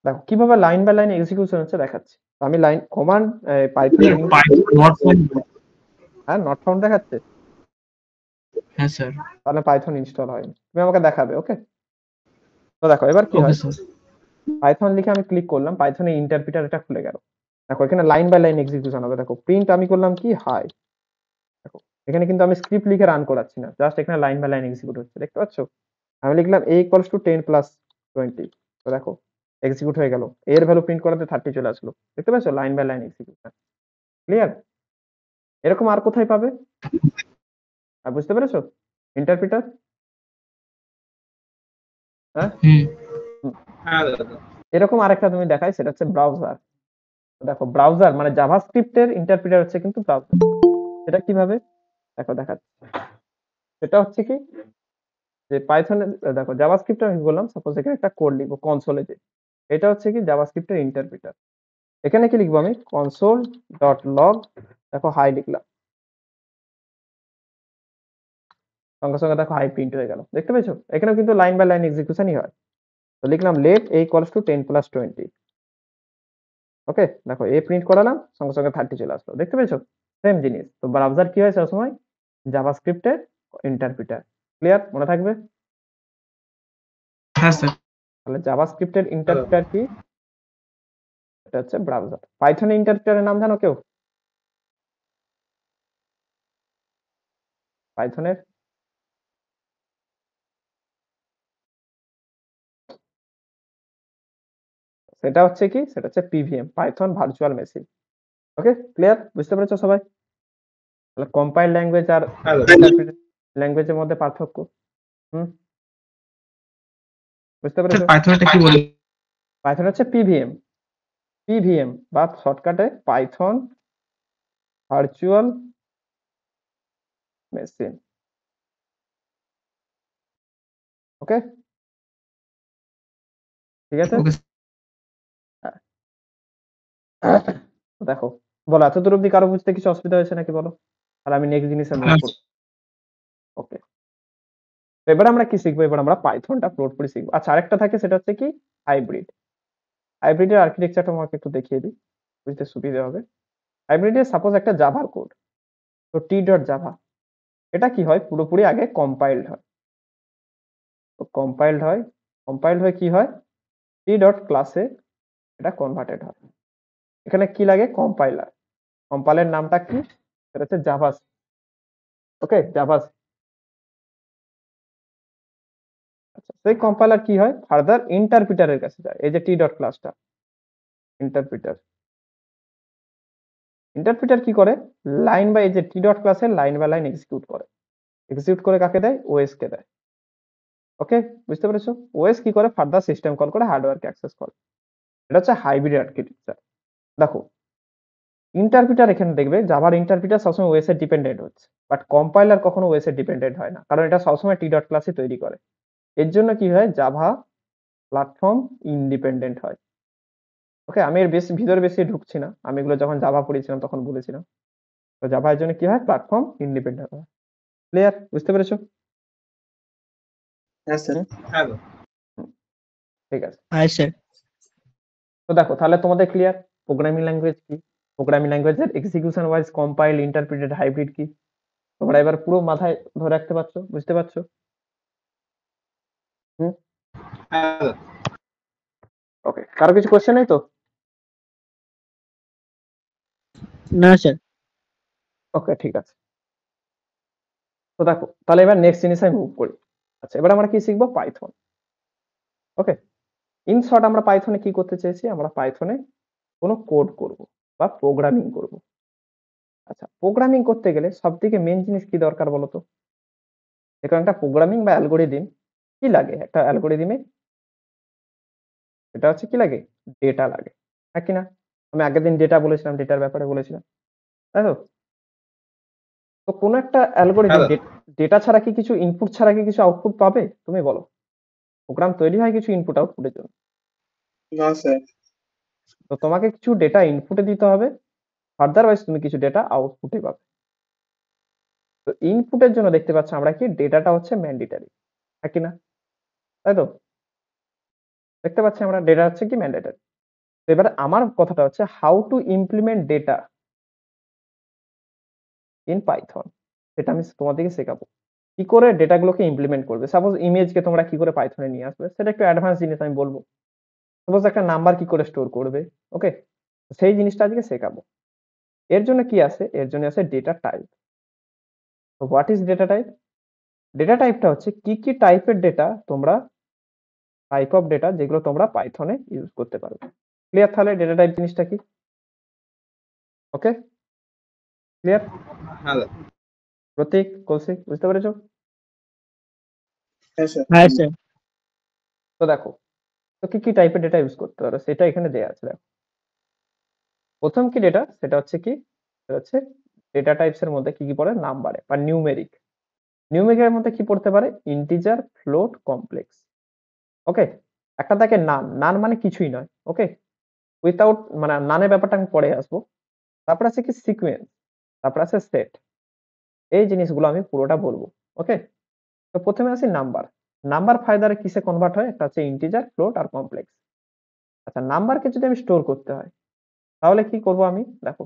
দেখো কিভাবে লাইন বাই লাইন এক্সিকিউশন হচ্ছে দেখাচ্ছি। তো আমি লাইন কমান্ড পাইথন হ্যাঁ নট ফাউন্ড দেখাচ্ছে, হ্যাঁ স্যার। তাহলে পাইথন ইনস্টল হয়নি, তুমি আমাকে দেখাবে। ওকে, তো দেখো এবার কি ওকে হয়, স্যার। পাইথন লিখে আমি ক্লিক করলাম, পাইথনে ইন্টারপ্রিটার এটা খুলে গেল। দেখো এখানে লাইন বাই লাইন এক্সিকিউশন হবে। দেখো প্রিন্ট আমি করলাম কি, হাই। দেখো এখানে কিন্তু আমি স্ক্রিপ্ট লিখে রান করাচ্ছি না, জাস্ট এখানে লাইন বাই লাইন এক্সিকিউট হচ্ছে, দেখতে পাচ্ছ? আমি লিখলাম a ইকুয়ালস টু 10 প্লাস 20, তো দেখো এক্সিকিউট হয়ে গেল, এর ভ্যালু প্রিন্ট করাতে 30 চলে আসলো। দেখতে পাচ্ছ, line by line execution. Clear? এরকম আর কোথায় পাবে? আর বুঝতে পেরেছো ইন্টারপ্রিটার? হ্যাঁ, হুম। হ্যাঁ দাদা। এরকম আরেকটা তুমি দেখাই, সেটা হচ্ছে ব্রাউজার। দেখো ব্রাউজার মানে জাভাস্ক্রিপ্টের ইন্টারপ্রিটার হচ্ছে কিন্তু ব্রাউজার। সেটা কিভাবে দেখো দেখাচ্ছি। সেটা হচ্ছে কি, যে পাইথনের দেখো জাভাস্ক্রিপ্ট আমি বললাম, সাপোজ এখানে একটা কোড লিখবো কনসোলে যে, এটা হচ্ছে কি জাভাস্ক্রিপ্টের ইন্টারপ্রিটার। এখানে কি লিখবো আমি কনসোল ডট লগ, দেখো হাই লিখলাম, সঙ্গে সঙ্গে দেখো হাই প্রিন্ট হয়ে গেল, দেখতে পেয়েছো? এখানেও কিন্তু লাইন বাই লাইন এক্সিকিউশনই হয়। তো লিখলাম let a equals to 10 plus 20, okay, দেখো এ প্রিন্ট করালাম, সঙ্গে সঙ্গে 30 চলে আসলো, দেখতে পেয়েছো? সেম জিনিস। তো ব্রাউজার কি হয় সবসময়? জাভাস্ক্রিপ্টের ইন্টারপ্রিটার। ক্লিয়ার? মনে থাকবে? হ্যাঁ স্যার। তাহলে জাভাস্ক্রিপ্টের ইন্টারপ্রিটার কি? এটা হচ্ছে ব্রাউজার। পাইথনের ইন্টারপ্রিটারের নাম জানো কেউ? পাইথনের সেটা হচ্ছে কি? সেটা হচ্ছে পিভিএম, পাইথন ভার্চুয়াল মেশিন। ওকে, ক্লিয়ার? বুঝতে পেরেছো সবাই? তাহলে কম্পাইল ল্যাঙ্গুয়েজ আর হ্যাঁ দাদা। ইন্টারপ্রিটার ল্যাঙ্গুয়েজের মধ্যে পার্থক্য বুঝতে স্যার পেরেছো? পাইথনটা কি বলে? পাইথন হচ্ছে পিভিএম, পিভিএম বা শর্টকাটে পাইথন ভার্চুয়াল মেশিন। ওকে, ঠিক আছে? ওকে দেখো, বলো এত দূর অব্দি কারো বুঝতে কিছু অসুবিধা হয়েছে নাকি বলো? আর আমি নেক্সট জিনিসে মুভ করব। ওকে, এবার আমরা কি শিখবো? এবার আমরা পাইথনটা পুরোপুরি শিখবো। আচ্ছা, আরেকটা থাকে, সেটা হচ্ছে কি হাইব্রিড। হাইব্রিডের আর্কিটেকচারটা আমাকে একটু দেখিয়ে দিই, বুঝতে সুবিধা হবে। হাইব্রিডে সাপোজ একটা জাভার কোড, তো টি ডট জাভা, এটা কি হয়? পুরোপুরি আগে কম্পাইলড হয়। তো কম্পাইলড হয়ে কি হয়? টি ডট ক্লাসে এটা কনভার্টেড হয়। এখানে কি লাগে? কম্পাইলার। কম্পাইলার নামটা কি? সেটা হচ্ছে জাভাস। ওকে, জাভাস। আচ্ছা, সেই কম্পাইলার কি হয়? ফার্দার ইন্টারপ্রিটারের কাছে যায়। এই যে টি ডট ক্লাসটা, ইন্টারপ্রিটার। ইন্টারপ্রিটার কি করে? লাইন বাই, এই যে টি ডট ক্লাসে লাইন বাই লাইন এক্সিকিউট করে। এক্সিকিউট করে কাকে দেয়? ওএস কে দেয়। ওকে, বুঝতে পেরেছো? ওএস কি করে? ফার্দার সিস্টেম কল করে হার্ডওয়্যারকে অ্যাক্সেস করে। এটা হচ্ছে হাইব্রিড আর্কিটেকচার। দেখো, ইন্টারপ্রিটার এখানে দেখবে জাভার ইন্টারপ্রিটার সবসময় ওএস এর ডিপেন্ডেন্ট হচ্ছে, বাট কম্পাইলার কখনো ওএস এর ডিপেন্ডেন্ট হয় না, কারণ এটা সবসময় টি ডট ক্লাসে তৈরি করে। এর জন্য কি হয়? জাভা প্ল্যাটফর্ম ইন্ডিপেন্ডেন্ট হয়। ওকে, আমি এর ভিতরে বেশি ঢুকছি না, আমি এগুলো যখন জাভা পড়েছিলাম তখন বলেছিলাম। তো জাভা এর জন্য কি হয়? প্ল্যাটফর্ম ইন্ডিপেন্ডেন্ট হয়। ক্লিয়ার? বুঝতে পেরেছো? হ্যাঁ স্যার। হ্যাঁ দাদা। হুম, ঠিক আছে। হ্যাঁ স্যার। তো দেখো, তাহলে তোমাদের ক্লিয়ার প্রোগ্রামিং ল্যাঙ্গুয়েজ কি, প্রোগ্রামিং ল্যাঙ্গুয়েজের execution wise, compile, interpreted, hybrid কি, তোমরা এবার পুরো মাথায় ধরে রাখতে পারছো, বুঝতে পারছো? হুম, হ্যাঁ দাদা। ওকে, কারো কিছু কোশ্চেন নেই তো? না স্যার। ওকে, ঠিক আছে। তো দেখো, তাহলে এবার নেক্সট জিনিস আমি মুভ করি। আচ্ছা, এবার আমরা কি শিখবো? পাইথন। ওকে, ইন শর্ট আমরা পাইথনে কি করতে চেয়েছি? আমরা পাইথনে কোনো কোড করব বা প্রোগ্রামিং করব। আচ্ছা, প্রোগ্রামিং করতে গেলে সব থেকে মেন জিনিস কি দরকার বলো তো? এখন একটা প্রোগ্রামিং বা অ্যালগোরিদম কি লাগে? একটা অ্যালগোরিদমে এটা হচ্ছে কি লাগে? ডেটা লাগে, হ্যাঁ কি না? আমি আগের দিন ডেটা বলেছিলাম, ডেটার ব্যাপারে বলেছিলাম, তাই তো? তো কোনো একটা হ্যাঁ অ্যালগোরিদম দাদা। ডেটা ছাড়া কি কিছু, ইনপুট ছাড়া কি কিছু আউটপুট পাবে? তুমি বলো। প্রোগ্রাম তৈরি হয় কিছু ইনপুট আউটপুটের জন্য। না স্যার। তো তোমাকে কিছু ডেটা ইনপুটে দিতে হবে, ফার্দারওয়াইজ তুমি কিছু ডেটা আউটপুটে পাবে। তো ইনপুটের জন্য দেখতে পাচ্ছ আমরা কি ডেটাটা হচ্ছে ম্যান্ডেটরি, হ্যাঁ কি না? তাই তো? দেখতে পাচ্ছি আমরা ডেটা হচ্ছে কি ম্যান্ডেটরি। তো এবার আমার কথাটা হচ্ছে how to implement data in Python, সেটা আমি তোমাদেরকে শেখাবো। কি করে ডেটাগুলোকে ইমপ্লিমেন্ট করবে। সাপোজ ইমেজকে তোমরা কি করে পাইথনে নিয়ে আসবে, সেটা একটু অ্যাডভান্স জিনিস আমি বলবো। সাপোজ একটা নাম্বার কি করে স্টোর করবে, ওকে, সেই জিনিসটা আজকে শেখাবো। এর জন্য কি আছে? এর জন্য আছে ডেটা টাইপ। তো what is data type? Data টাইপটা হচ্ছে কি কি টাইপের ডেটা তোমরা, টাইপ অফ ডেটা যেগুলো তোমরা পাইথনে ইউজ করতে পারবে। ক্লিয়ার? তাহলে ডেটা টাইপ জিনিসটা কি? ওকে, ক্লিয়ার? হ্যাঁ দাদা। প্রতীক, কৌশিক, বুঝতে পেরেছো? হ্যাঁ স্যার। হ্যাঁ স্যার। তো দেখো, তো কি কি টাইপের ডেটা ইউজ করতে পারো সেটা এখানে দেয়া আছে। দেখো, প্রথম কি ডেটা, সেটা হচ্ছে কি, সেটা হচ্ছে ডেটা টাইপস এর মধ্যে কি কি পড়ে? নাম্বারে বা নিউমেরিক। নিউমেরিকের মধ্যে কি পড়তে পারে? Integer, float, complex. ওকে, একটা থাকে নান, নান মানে কিছুই নয়। ওকে, উইথাউট মানে নানের ব্যাপারটা আমি পরে আসবো। তারপর আছে কি সিকোয়েন্স, তারপর আছে সেট। এই জিনিসগুলো আমি পুরোটা বলবো। ওকে, তো প্রথমে আসি নাম্বার। নাম্বার ফাইদারে কিসে কনভার্ট হয়? একটা হচ্ছে ইন্টিজার, ফ্লোট আর কমপ্লেক্স। আচ্ছা, নাম্বারকে যদি আমি স্টোর করতে হয় তাহলে কি করব আমি? দেখো,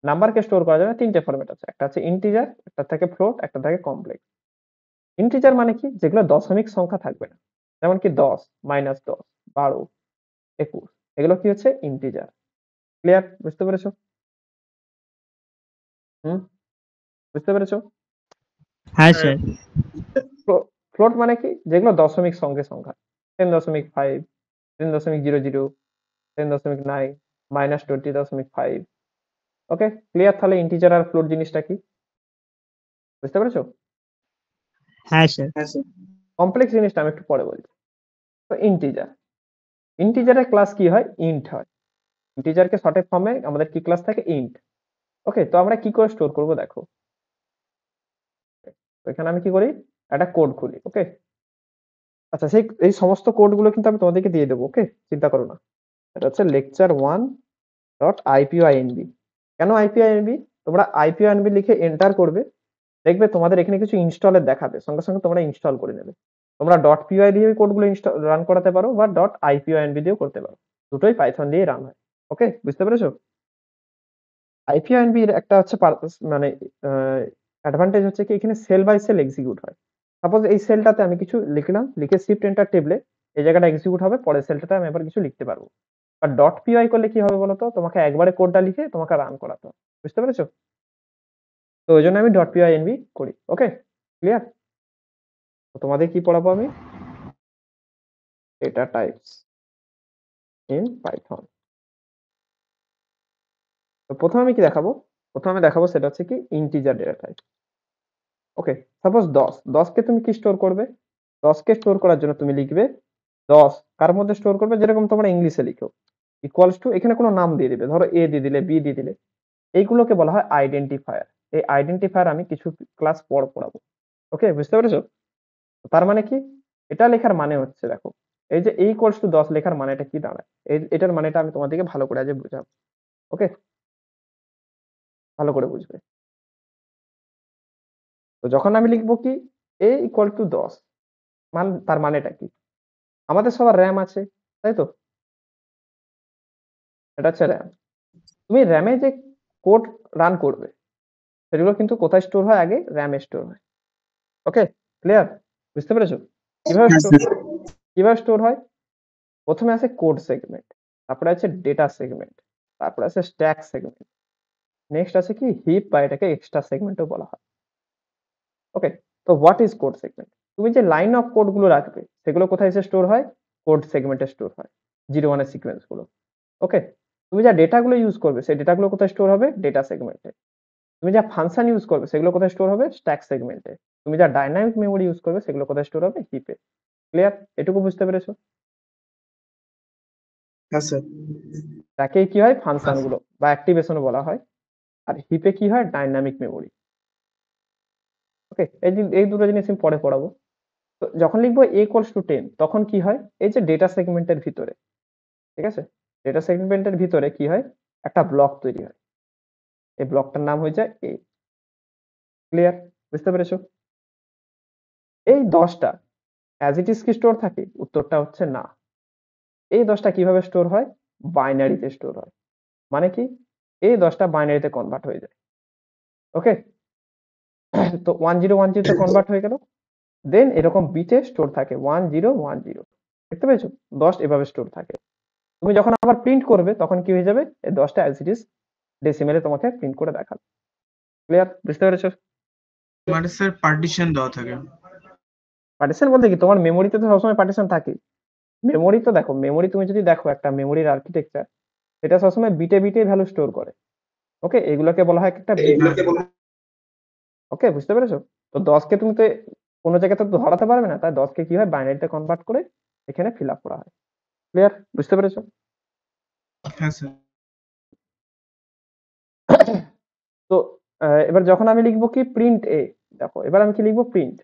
নাম্বারকে স্টোর করা যাবে তিনটে ফরম্যাট আছে, একটা হচ্ছে ইন্টিজার, একটা থাকে ফ্লোট, একটা থাকে কমপ্লেক্স। ইন্টিজার মানে কি? যেগুলো দশমিক সংখ্যা থাকবে না, যেমন কি 10, -10, 12, 21, এগুলো কি হচ্ছে ইন্টিজার। ক্লিয়ার? বুঝতে পেরেছো? হুম, বুঝতে পেরেছো? হ্যাঁ স্যার। ফ্লোট মানে কি? যেগুলো দশমিক সঙ্গে সংখ্যা, 10.5, 10.00, 10.9, -20.5। ওকে, ক্লিয়ার? তাহলে ইন্টিজার আর ফ্লোট জিনিসটা কি বুঝতে পেরেছো? হ্যাঁ স্যার। কমপ্লেক্স জিনিসটা আমি একটু পরে বলছি। তো ইন্টিজার, ইন্টিজারের ক্লাস কি হয়? ইন্ট হয়। ইন্টিজারকে শর্টের ফর্মে আমাদের কি ক্লাস থাকে? ইন্ট। ওকে, তো আমরা কি করে স্টোর করব দেখো। তো এখানে আমি কি করি? একটা কোড খুলি। ওকে, আচ্ছা, এই সমস্ত কোডগুলো কিন্তু আমি তোমাদেরকে দিয়ে দেবো। ওকে, চিন্তা করো না। এটা হচ্ছে lecture1.ipynb। কেন ipynb? তোমরা ipynb লিখে এন্টার করবে, দেখবে তোমাদের এখানে কিছু ইনস্টলের দেখাবে, সঙ্গে সঙ্গে তোমরা ইনস্টল করে নেবে। তোমরা .py দিয়ে কোডগুলো রান করাতে পারো বা .ipynb দিয়েও করতে পারো, দুটোই পাইথন দিয়ে রান হয়। ওকে, বুঝতে পেরেছো? ipynb এর একটা হচ্ছে মানে অ্যাডভান্টেজ হচ্ছে কি, এখানে সেল বাই সেল এক্সিকিউট হয়। সাপোজ এই সেলটাতে আমি কিছু লিখলাম, লিখে শিফট এন্টার টেবলে এই জায়গাটা এক্সিকিউট হবে, পরের সেলটাতে আমি আবার কিছু লিখতে পারবো। আর .py করলে কি হবে বলতো? তোমাকে একবারে কোডটা লিখে তোমাকে রান করাতে হবে। বুঝতে পেরেছো? তো ওই জন্য আমি .pynb করি। ওকে, ক্লিয়ার? তো তোমাদের কি পড়াবো আমি? Data types in Python. তো প্রথমে আমি কি দেখাবো? প্রথমে দেখাবো সেটা হচ্ছে কি ইন্টিজার ডেটা টাইপ। ওকে, সাপোজ 10 কে তুমি কি স্টোর করবে? 10 কে স্টোর করার জন্য তুমি লিখবে 10 কার মধ্যে স্টোর করবে, যেরকম তোমরা ইংলিশে লিখো, ইকুয়ালস টু, এখানে কোনো নাম দিয়ে দিবে, ধরো এ দিয়ে দিলে, বি দিয়ে দিলে। এইগুলোকে বলা হয় আইডেন্টিফায়ার। এই আইডেন্টিফায়ার আমি কিছু ক্লাস পর পড়াবো। ওকে, বুঝতে পেরেছো? তার মানে কি? এটা লেখার মানে হচ্ছে, দেখো, এই যে এ ইকুয়ালস টু 10 লেখার মানেটা কি দাঁড়ায়, এটার মানেটা আমি তোমাদেরকে ভালো করে আজ বুঝাবো। ওকে, ভালো করে বুঝবে। তো যখন আমি লিখবো কি a ইকুয়াল টু 10, তার মানেটা কি? আমাদের সবার র্যাম আছে, তাই তো? এটা হচ্ছে র্যাম। তুমি র্যামে যে কোড রান করবে সেগুলো কিন্তু কোথায় স্টোর হয়? আগে র্যামে স্টোর হয়। ওকে, ক্লিয়ার? বুঝতে পেরেছো? কিভাবে স্টোর হয়? প্রথমে আছে কোড সেগমেন্ট, তারপরে আছে ডেটা সেগমেন্ট, তারপরে আছে স্ট্যাক সেগমেন্ট, নেক্সট আছে কি হিপ, বা এটাকে এক্সট্রা সেগমেন্টও বলা হয়। ওকে, তো হোয়াট ইজ কোড সেগমেন্ট? তুমি যে লাইন অফ কোড গুলো রাখবে সেগুলো কোথায় এসে স্টোর হয়? কোড সেগমেন্টে স্টোর হয়, 0-1 সিকোয়েন্স গুলো। ওকে, তুমি যা ডেটাগুলো ইউজ করবে সেই ডেটাগুলো কোথায় স্টোর হবে? ডেটা সেগমেন্টে। তুমি যা ফাংশন ইউজ করবে সেগুলো কোথায় স্টোর হবে? স্ট্যাক সেগমেন্টে। তুমি যা ডাইনামিক মেমোরি ইউজ করবে সেগুলো কোথায় স্টোর হবে? হিপে। ক্লিয়ার? এটুকু বুঝতে পেরেছো? হ্যাঁ স্যার। তাকে কি হয়? ফাংশন গুলো বা অ্যাক্টিভেশনও বলা হয়। আর হিপে কি হয়? Dynamic memory. ওকে, এই দুটো জিনিস আমি পরে পড়াবো। তো যখন লিখবো a ইকুয়ালস টু 10, তখন কি হয়? এই যে ডেটা সেগমেন্টের ভিতরে, ঠিক আছে, ডেটা সেগমেন্টের ভিতরে কি হয়? একটা ব্লক তৈরি হয়, এই ব্লকটার নাম হয়ে যায় a। ক্লিয়ার? বুঝতে পেরেছো? এই 10টা অ্যাজ ইট ইজ কি স্টোর থাকে? উত্তরটা হচ্ছে না। এই 10টা কিভাবে স্টোর হয়? বাইনারিতে স্টোর হয়। মানে কি? এই 10টা বাইনারিতে কনভার্ট হয়ে যায়। ওকে, তো 1010 তে কনভার্ট হয়ে গেল, দেন এরকম বিটে স্টোর থাকে 1010। দেখতে পেয়েছো? 10 এভাবে স্টোর থাকে। তুমি যখন আবার প্রিন্ট করবে তখন কি হয়ে যাবে? এই 10টা অ্যাজ ইট ইজ ডেসিমেলে তোমাকে প্রিন্ট করে দেখাবে। ক্লিয়ার? বুঝতে পেরেছো? মানে স্যার পার্টিশন দেওয়া থাকে। পার্টিশন বলতে কি, তোমার মেমোরিতে তো সবসময় পার্টিশন থাকে। মেমোরি তো দেখো, মেমোরি তুমি যদি দেখো একটা মেমোরির আর্কিটেকচার, এটা সবসময় বিটে বিটে ভ্যালু স্টোর করে। ওকে, এগুলোকে বলা হয় একটা বিট। ওকে, বুঝতে পেরেছো? তো 10 কে তুমি তো কোনো জায়গাতে তো ধরাতে পারবে না, তাই 10 কে কি হয়? বাইনারিতে কনভার্ট করে এখানে ফিল আপ করা হয়। ক্লিয়ার? বুঝতে পেরেছো? হ্যাঁ স্যার। তো এবার যখন আমি লিখবো কি প্রিন্ট এ, দেখো এবার আমি কি লিখবো? প্রিন্ট।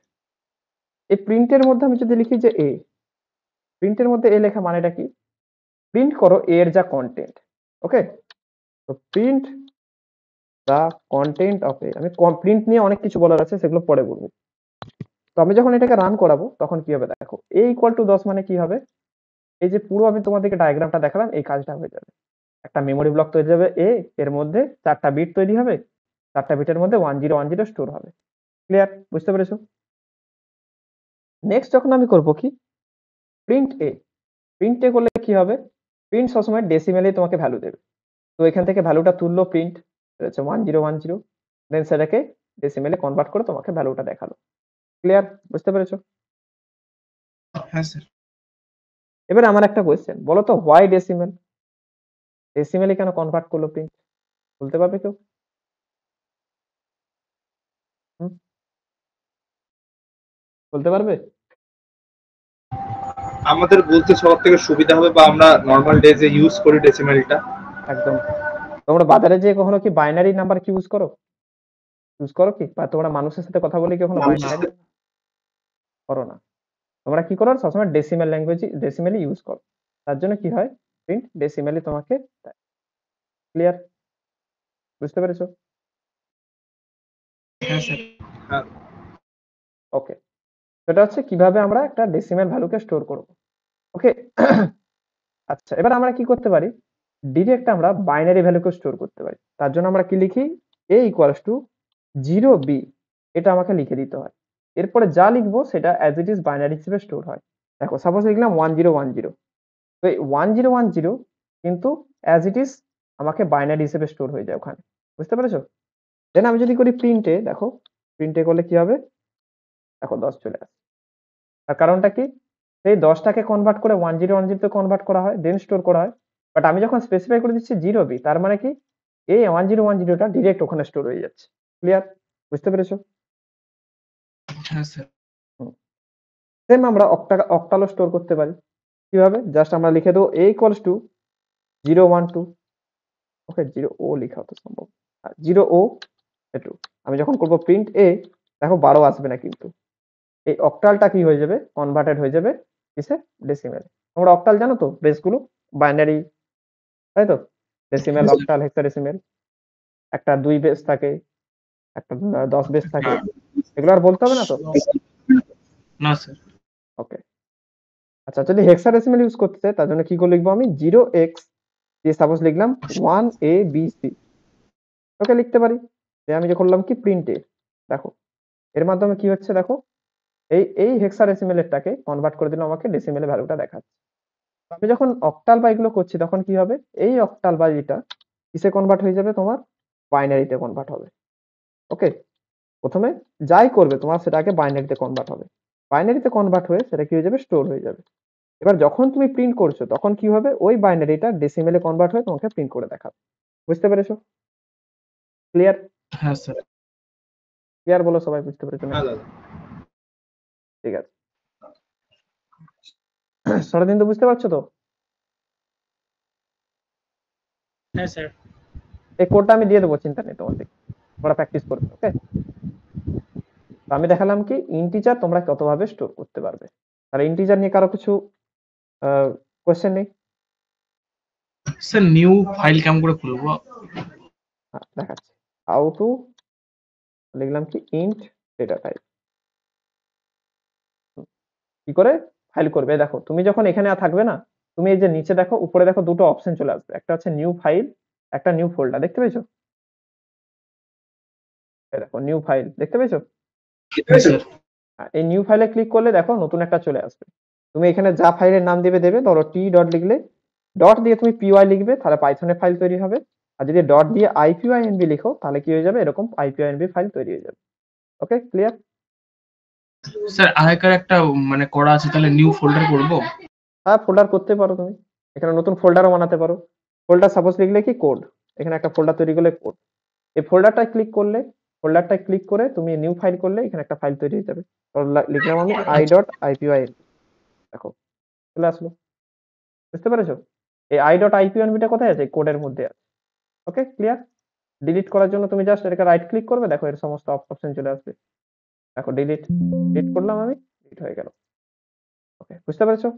এই প্রিন্টের মধ্যে আমি যদি লিখি যে এ, প্রিন্টের মধ্যে এ লেখা মানেটা কি? প্রিন্ট করো এ এর যা কন্টেন্ট, ওকে, তো প্রিন্ট দা কন্টেন্ট অফ এ, আমি প্রিন্ট নিয়ে অনেক কিছু বলার আছে, সেগুলো পরে বলবো। তো আমি যখন এটাকে রান করাবো তখন কি হবে দেখো, a ইকুয়াল টু 10 মানে কি হবে, এই যে পুরো আমি তোমাদেরকে ডায়াগ্রামটা দেখালাম এই কাজটা হয়ে যাবে। একটা মেমোরি ব্লক তৈরি হবে এ, এর মধ্যে 4টা বিট তৈরি হবে, 4টা বিটের মধ্যে 1010 স্টোর হবে। ক্লিয়ার, বুঝতে পেরেছো? নেক্সট যখন আমি করব কি, প্রিন্ট এ, প্রিন্ট এ করলে কি হবে, প্রিন্ট সবসময় ডেসিমেলে তোমাকে ভ্যালু দেবে। তো এখান থেকে ভ্যালুটা তুললো প্রিন্ট, হচ্ছে 1010, দেন সেটাকে ডেসিমেলে কনভার্ট করে তোমাকে ভ্যালুটা দেখালো। ক্লিয়ার, বুঝতে পেরেছো? হ্যাঁ স্যার। এবারে আমার একটা কোয়েশ্চেন, বলো তো হোয়াই ডেসিমেল, ডেসিমেলে কেন কনভার্ট করলো প্রিন্ট, বলতে পারবে কেউ? হুম, বলতে পারবে? আমাদের বলতে সবার থেকে সুবিধা হবে, বা আমরা নর্মাল ডেজে ইউজ করি ডেসিমেলটা। একদম। তোমরা বাজারে যেয়ে কখনো কি বাইনারি নাম্বার কি ইউজ করো, কি, বা তোমরা মানুষের সাথে কথা বলে কি কখনো বাইনারি করো না? তোমরা কি করো, সবসময় ডেসিমেল ল্যাঙ্গুয়েজ, ডেসিমেলি ইউজ করো। তার জন্য কি হয়, প্রিন্ট ডেসিমেলি তোমাকে দেয়। ক্লিয়ার, বুঝতে পেরেছো? হ্যাঁ স্যার। হ্যাঁ, ওকে, সেটা হচ্ছে কিভাবে আমরা একটা ডেসিমেল ভ্যালুকে স্টোর করব। ওকে, আচ্ছা এবার আমরা কি করতে পারি, ডিরেক্ট আমরা বাইনারি ভ্যালুকে স্টোর করতে পারি। তার জন্য আমরা কি লিখি, a ইকুয়ালস টু 0b, এটা আমাকে লিখে দিতে হয়। এরপরে যা লিখবো সেটা অ্যাজ ইট ইজ বাইনারি হিসেবে স্টোর হয়। দেখো সাপোজ লিখলাম 1010, তো এই 1010 কিন্তু অ্যাজ ইট ইজ আমাকে বাইনারি হিসেবে স্টোর হয়ে যায় ওখানে, বুঝতে পেরেছো? দেন আমি যদি করি প্রিন্টে, দেখো প্রিন্টে করলে কি হবে, দেখো 10 চলে আসে। তার কারণটা কি, সেই 10টাকে কনভার্ট করে 1010 তে কনভার্ট করা হয়, দেন স্টোর করা হয়। বাট আমি যখন স্পেসিফাই করে দিচ্ছি 0b, তার মানে কি এই 1010টা ডিরেক্ট ওখানে স্টোর হয়ে যাচ্ছে। ক্লিয়ার, বুঝতে পেরেছো? হ্যাঁ স্যার। সেম আমরা অক্টালও স্টোর করতে পারি। কিভাবে, জাস্ট আমরা লিখে দেবো a equals two 012, okay 0o লেখা হতো সম্ভব, 0o 2। আমি যখন করব প্রিন্ট a, দেখো 12 আসবে না, কিন্তু এই অক্টালটা কি হয়ে যাবে, কনভার্টেড হয়ে যাবে কিসে, ডেসিমেল। তোমরা অক্টাল জানো তো বেসগুলো, বাইনারি, তাই তো, ডেসিমেল, হ্যাঁ, অক্টাল, হেক্সাডেসিমেল। একটা 2 বেস থাকে, একটা 10 বেস থাকে, এগুলো আর বলতে হবে না তো? না স্যার। ওকে, আচ্ছা যদি হেক্সাডেসিমেল ইউজ করতে চাই তার জন্য কি করে লিখবো, আমি 0x দিয়ে সাপোজ লিখলাম 1abc, ওকে লিখতে পারি। আমি যে করলাম কি প্রিন্টে, দেখো এর মাধ্যমে কি হচ্ছে, দেখো এই হেক্সাডেসিমেলটাকে কনভার্ট করে দিলে আমাকে ডেসিমেলে ভ্যালুটা দেখাচ্ছে। আমি যখন অক্টাল বা এগুলো করছি তখন কি হবে, এই অক্টাল বা এটা কিসে কনভার্ট হয়ে যাবে, তোমার বাইনারিতে কনভার্ট হবে। ওকে, প্রথমে যাই করবে তোমার সেটাকে বাইনারিতে কনভার্ট হবে, বাইনারিতে কনভার্ট হয়ে সেটা কি হয়ে যাবে, স্টোর হয়ে যাবে। এবার যখন তুমি প্রিন্ট করছো তখন কি হবে, ওই বাইনারিটা ডেসিমেলে কনভার্ট হয়ে তোমাকে প্রিন্ট করে দেখাবে। বুঝতে পেরেছো? ক্লিয়ার, হ্যাঁ স্যার। ক্লিয়ার বলো সবাই, বুঝতে পেরেছো হ্যাঁ নাকি? দাদা। ঠিক আছে, সারাদিন তো বুঝতে পারছো তো? হ্যাঁ স্যার। এই কোডটা আমি দিয়ে দেবো, চিন্তা নেই তোমাদের, তোমরা প্র্যাকটিস করবে। ওকে, তো আমি দেখালাম কি ইন্টিজার তোমরা কতভাবে স্টোর করতে পারবে। আর ইন্টিজার নিয়ে কারো কিছু কোশ্চেন নেই? স্যার নিউ ফাইল কেমন করে খুলবো? দেখাচ্ছি, হাউ টু, লিখলাম কি ইন্ট ডেটা টাইপ, কি করে ফাইল করবে। দেখো তুমি যখন এখানে আর থাকবে না, তুমি এই যে নিচে দেখো, উপরে দেখো দুটো অপশন চলে আসবে, একটা হচ্ছে নিউ ফাইল, একটা নিউ ফোল্ডার, দেখতে পেয়েছো? এই দেখো নিউ ফাইল, দেখতে পেয়েছো? হ্যাঁ স্যার। এই নিউ ফাইলে ক্লিক করলে দেখো নতুন একটা চলে আসবে। তুমি এখানে যা ফাইলের নাম দেবে, ধরো টি ডট লিখলে, ডট দিয়ে তুমি পিওয়াই লিখবে, তাহলে পাইথনের ফাইল তৈরি হবে। আর যদি ডট দিয়ে আইপিওআইএনবি লিখো তাহলে কি হয়ে যাবে, এরকম আইপিওআইএনবি ফাইল তৈরি হয়ে যাবে। ওকে, ক্লিয়ার? স্যার আগেকার একটা মানে করা আছে, তাহলে নিউ ফোল্ডার করব? হ্যাঁ, ফোল্ডার করতে পারো তুমি, এখানে নতুন ফোল্ডারও বানাতে পারো। ফোল্ডার সাপোজ লিখলে কি কোড, এখানে একটা ফোল্ডার তৈরি করলে কোড, এই ফোল্ডারটায় ক্লিক করলে, ফোল্ডারটায় ক্লিক করে তুমি নিউ ফাইল করলে এখানে একটা ফাইল তৈরি হয়ে যাবে। লিখলাম আমি i.ipyl, দেখো চলে আসলো। বুঝতে পেরেছো? এই i.ipynb কোথায় আছে, কোডের মধ্যে আছে। ওকে, ক্লিয়ার? ডিলিট করার জন্য তুমি জাস্ট এটাকে রাইট ক্লিক করবে, দেখো এর সমস্ত অপশন চলে আসবে। দেখো ডিলিট করলাম আমি, ডিলিট হয়ে গেল। ওকে, বুঝতে পেরেছো?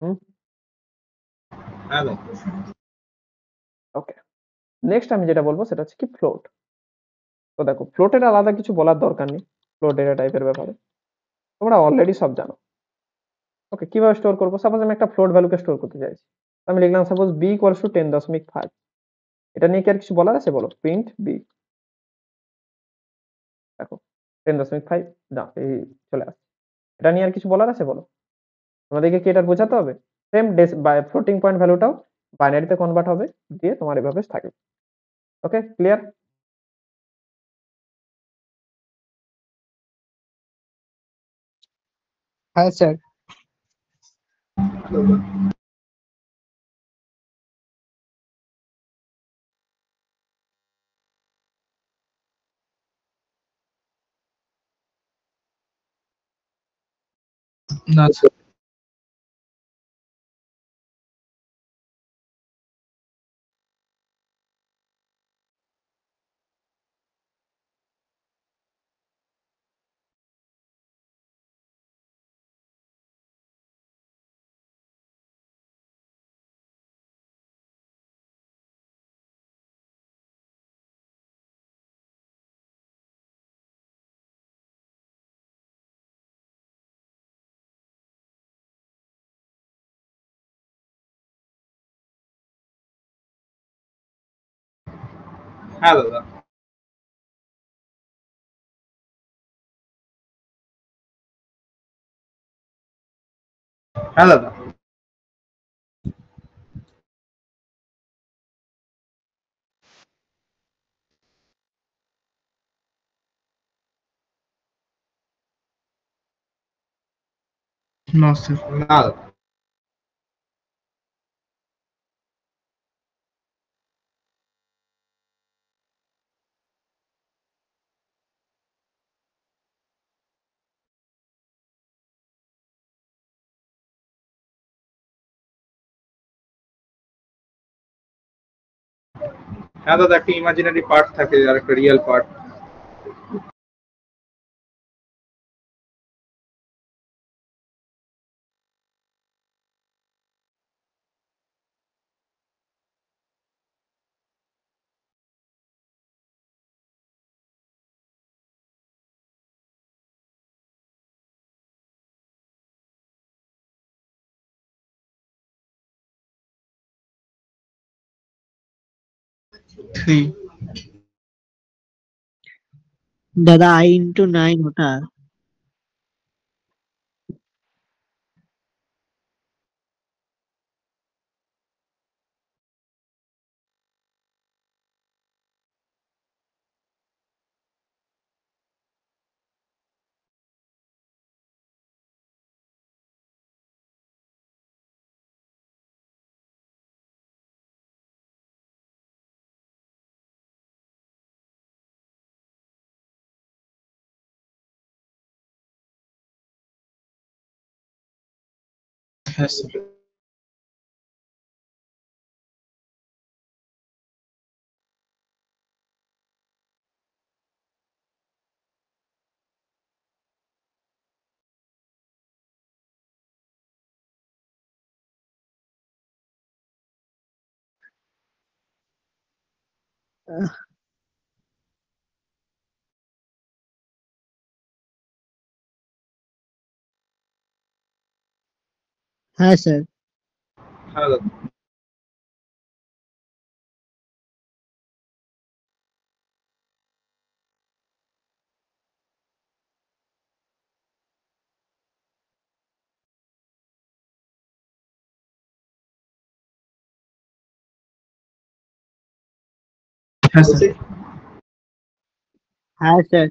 হুম, হ্যাঁ দাদা। ওকে, নেক্সট আমি যেটা বলবো সেটা হচ্ছে কি ফ্লোট। তো দেখো ফ্লোটের আলাদা কিছু বলার দরকার নেই ফ্লোট ডেটা টাইপের ব্যাপারে, তোমরা অলরেডি সব জানো। ওকে, কিভাবে স্টোর করবো? সাপোজ আমি একটা ফ্লোট ভ্যালুকে স্টোর করতে চাইছি, তো আমি লিখলাম সাপোজ বি ইকুয়ালস টু 10.5। এটা নিয়ে কি আর কিছু বলার আছে? বলো, প্রিন্ট বি। দেখো 10.5 না এই চলে আসছে। এটা নিয়ে আর কিছু বলার আছে? বলো, তোমাদেরকে কি এটা বোঝাতে হবে? সেম ফ্লোটিং পয়েন্ট ভ্যালুটাও বাইনারিতে কনভার্ট হবে, দিয়ে তোমার এভাবে থাকবে। ওকে, ক্লিয়ার? হ্যাঁ স্যার। না স্যার। হ্যাঁ দাদা। হ্যাঁ দাদা। না স্যার। না দাদা। হ্যাঁ দাদা, একটা ইমাজিনারি পার্ট থাকে আর একটা রিয়েল পার্ট। থ্রি। দাদা I × 9 ওটা। হ্যাঁ স্যার। হ্যাঁ স্যার। হ্যাঁ দাদা। হ্যাঁ স্যার। হ্যাঁ স্যার।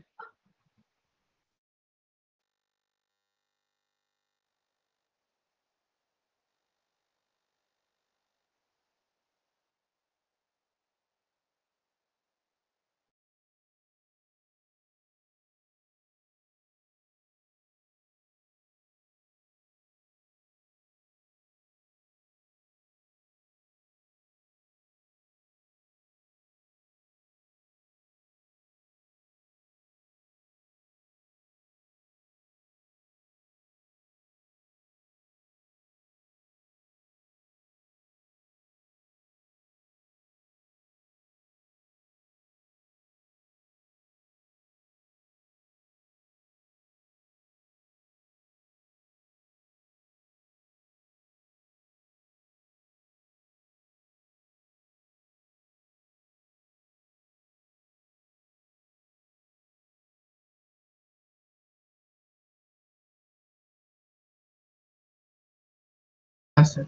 হ্যাঁ স্যার।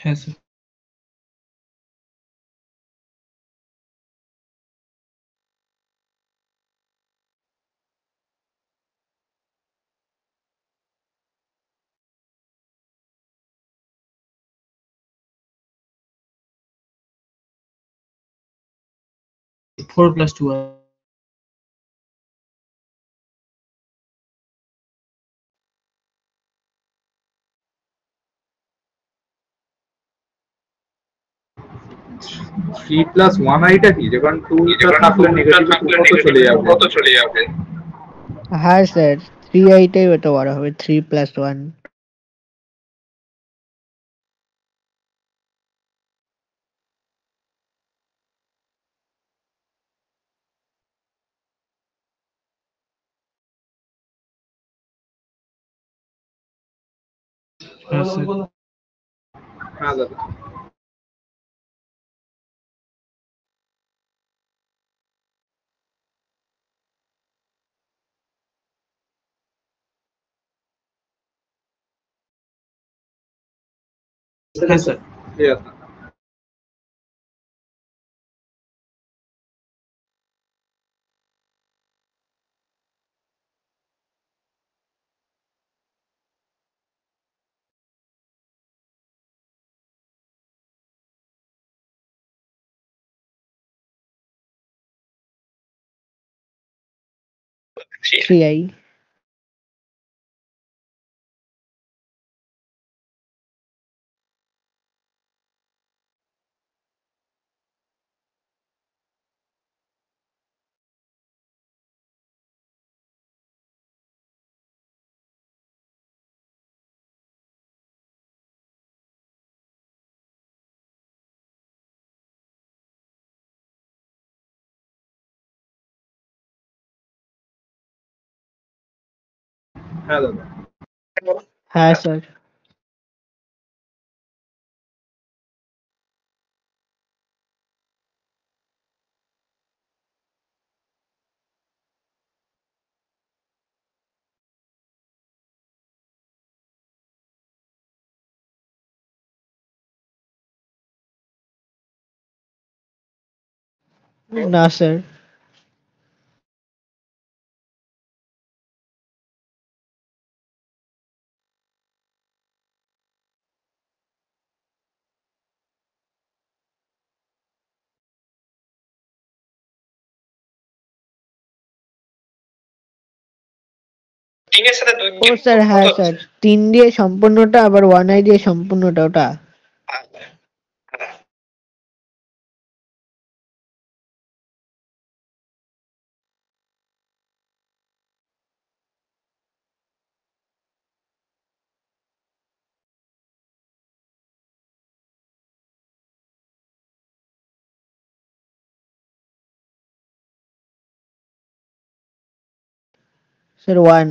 হ্যাঁ sir. Four plus two. Three plus one আইটা কি, যখন টু থাকলে নেগেটিভ কত চলে যাবে? হ্যাঁ স্যার, 3i-টাই ওটা বড় হবে, 3+1। হ্যাঁ স্যার। হ্যাঁ দাদা। হ্যাঁ স্যার। Yes. Three I. হ্যাঁ দাদা। হ্যাঁ স্যার। না স্যার। ও স্যার, হ্যাঁ স্যার, 3 দিয়ে সম্পূর্ণটা, আবার 1i দিয়ে সম্পূর্ণটা, ওটা। স্যার 1।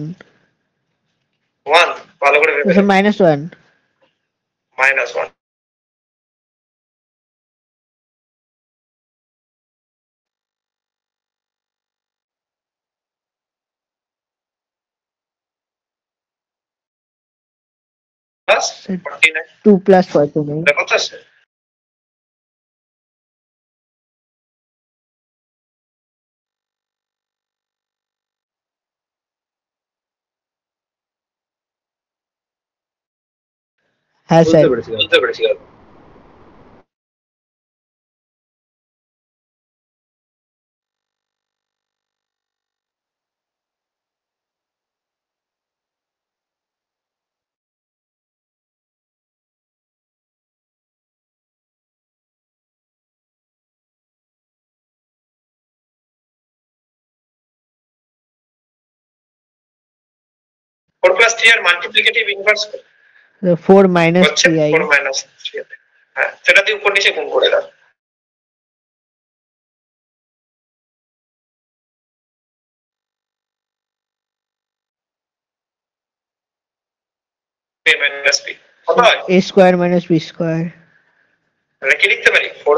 ভালো করে ভেবে স্যার -1। -1 plus sir 49 2+49। দেখো তো স্যার। হ্যাঁ স্যার। বুঝতে পেরেছি দাদা। ফোর প্লাস থ্রি আর মাল্টিপ্লিকেটিভ ইনভার্স 4 হচ্ছে 3i। 4 মাইনাস 3। হ্যাঁ, সেটা দিয়ে উপর নিচে গুণ করে দাও। a মাইনাস b কত হয়? a² - b²। মানে কি লিখতে পারি? 4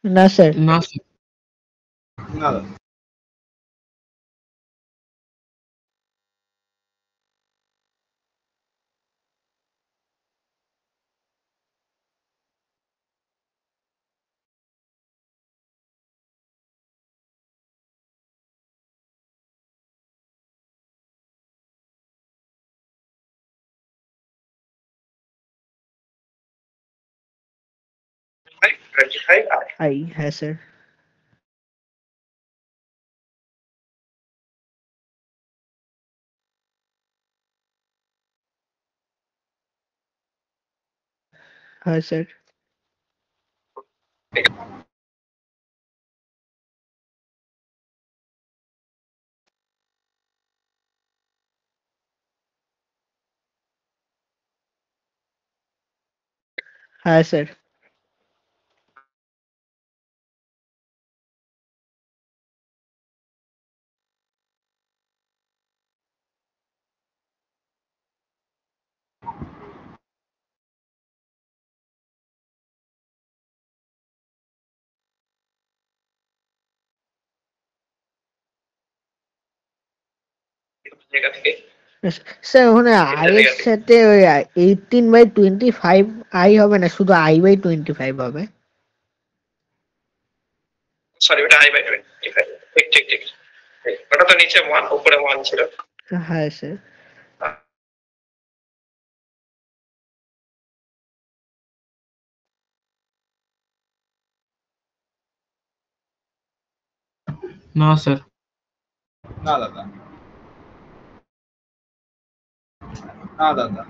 না স্যার। না স্যার। না দাদা। আই, হ্যাঁ স্যার। হ্যাঁ স্যার। হ্যাঁ স্যার। জায়গা থেকে স্যার ওখানে আই এর সাথে ওই 18/25 আই হবে না, শুধু I/25 হবে। সরি ওটা I/25 ঠিক ঠিক ঠিক ওটা তো নিচে 1 উপরে 1 ছিল। হ্যাঁ স্যার। না স্যার। না দাদা। না দাদা।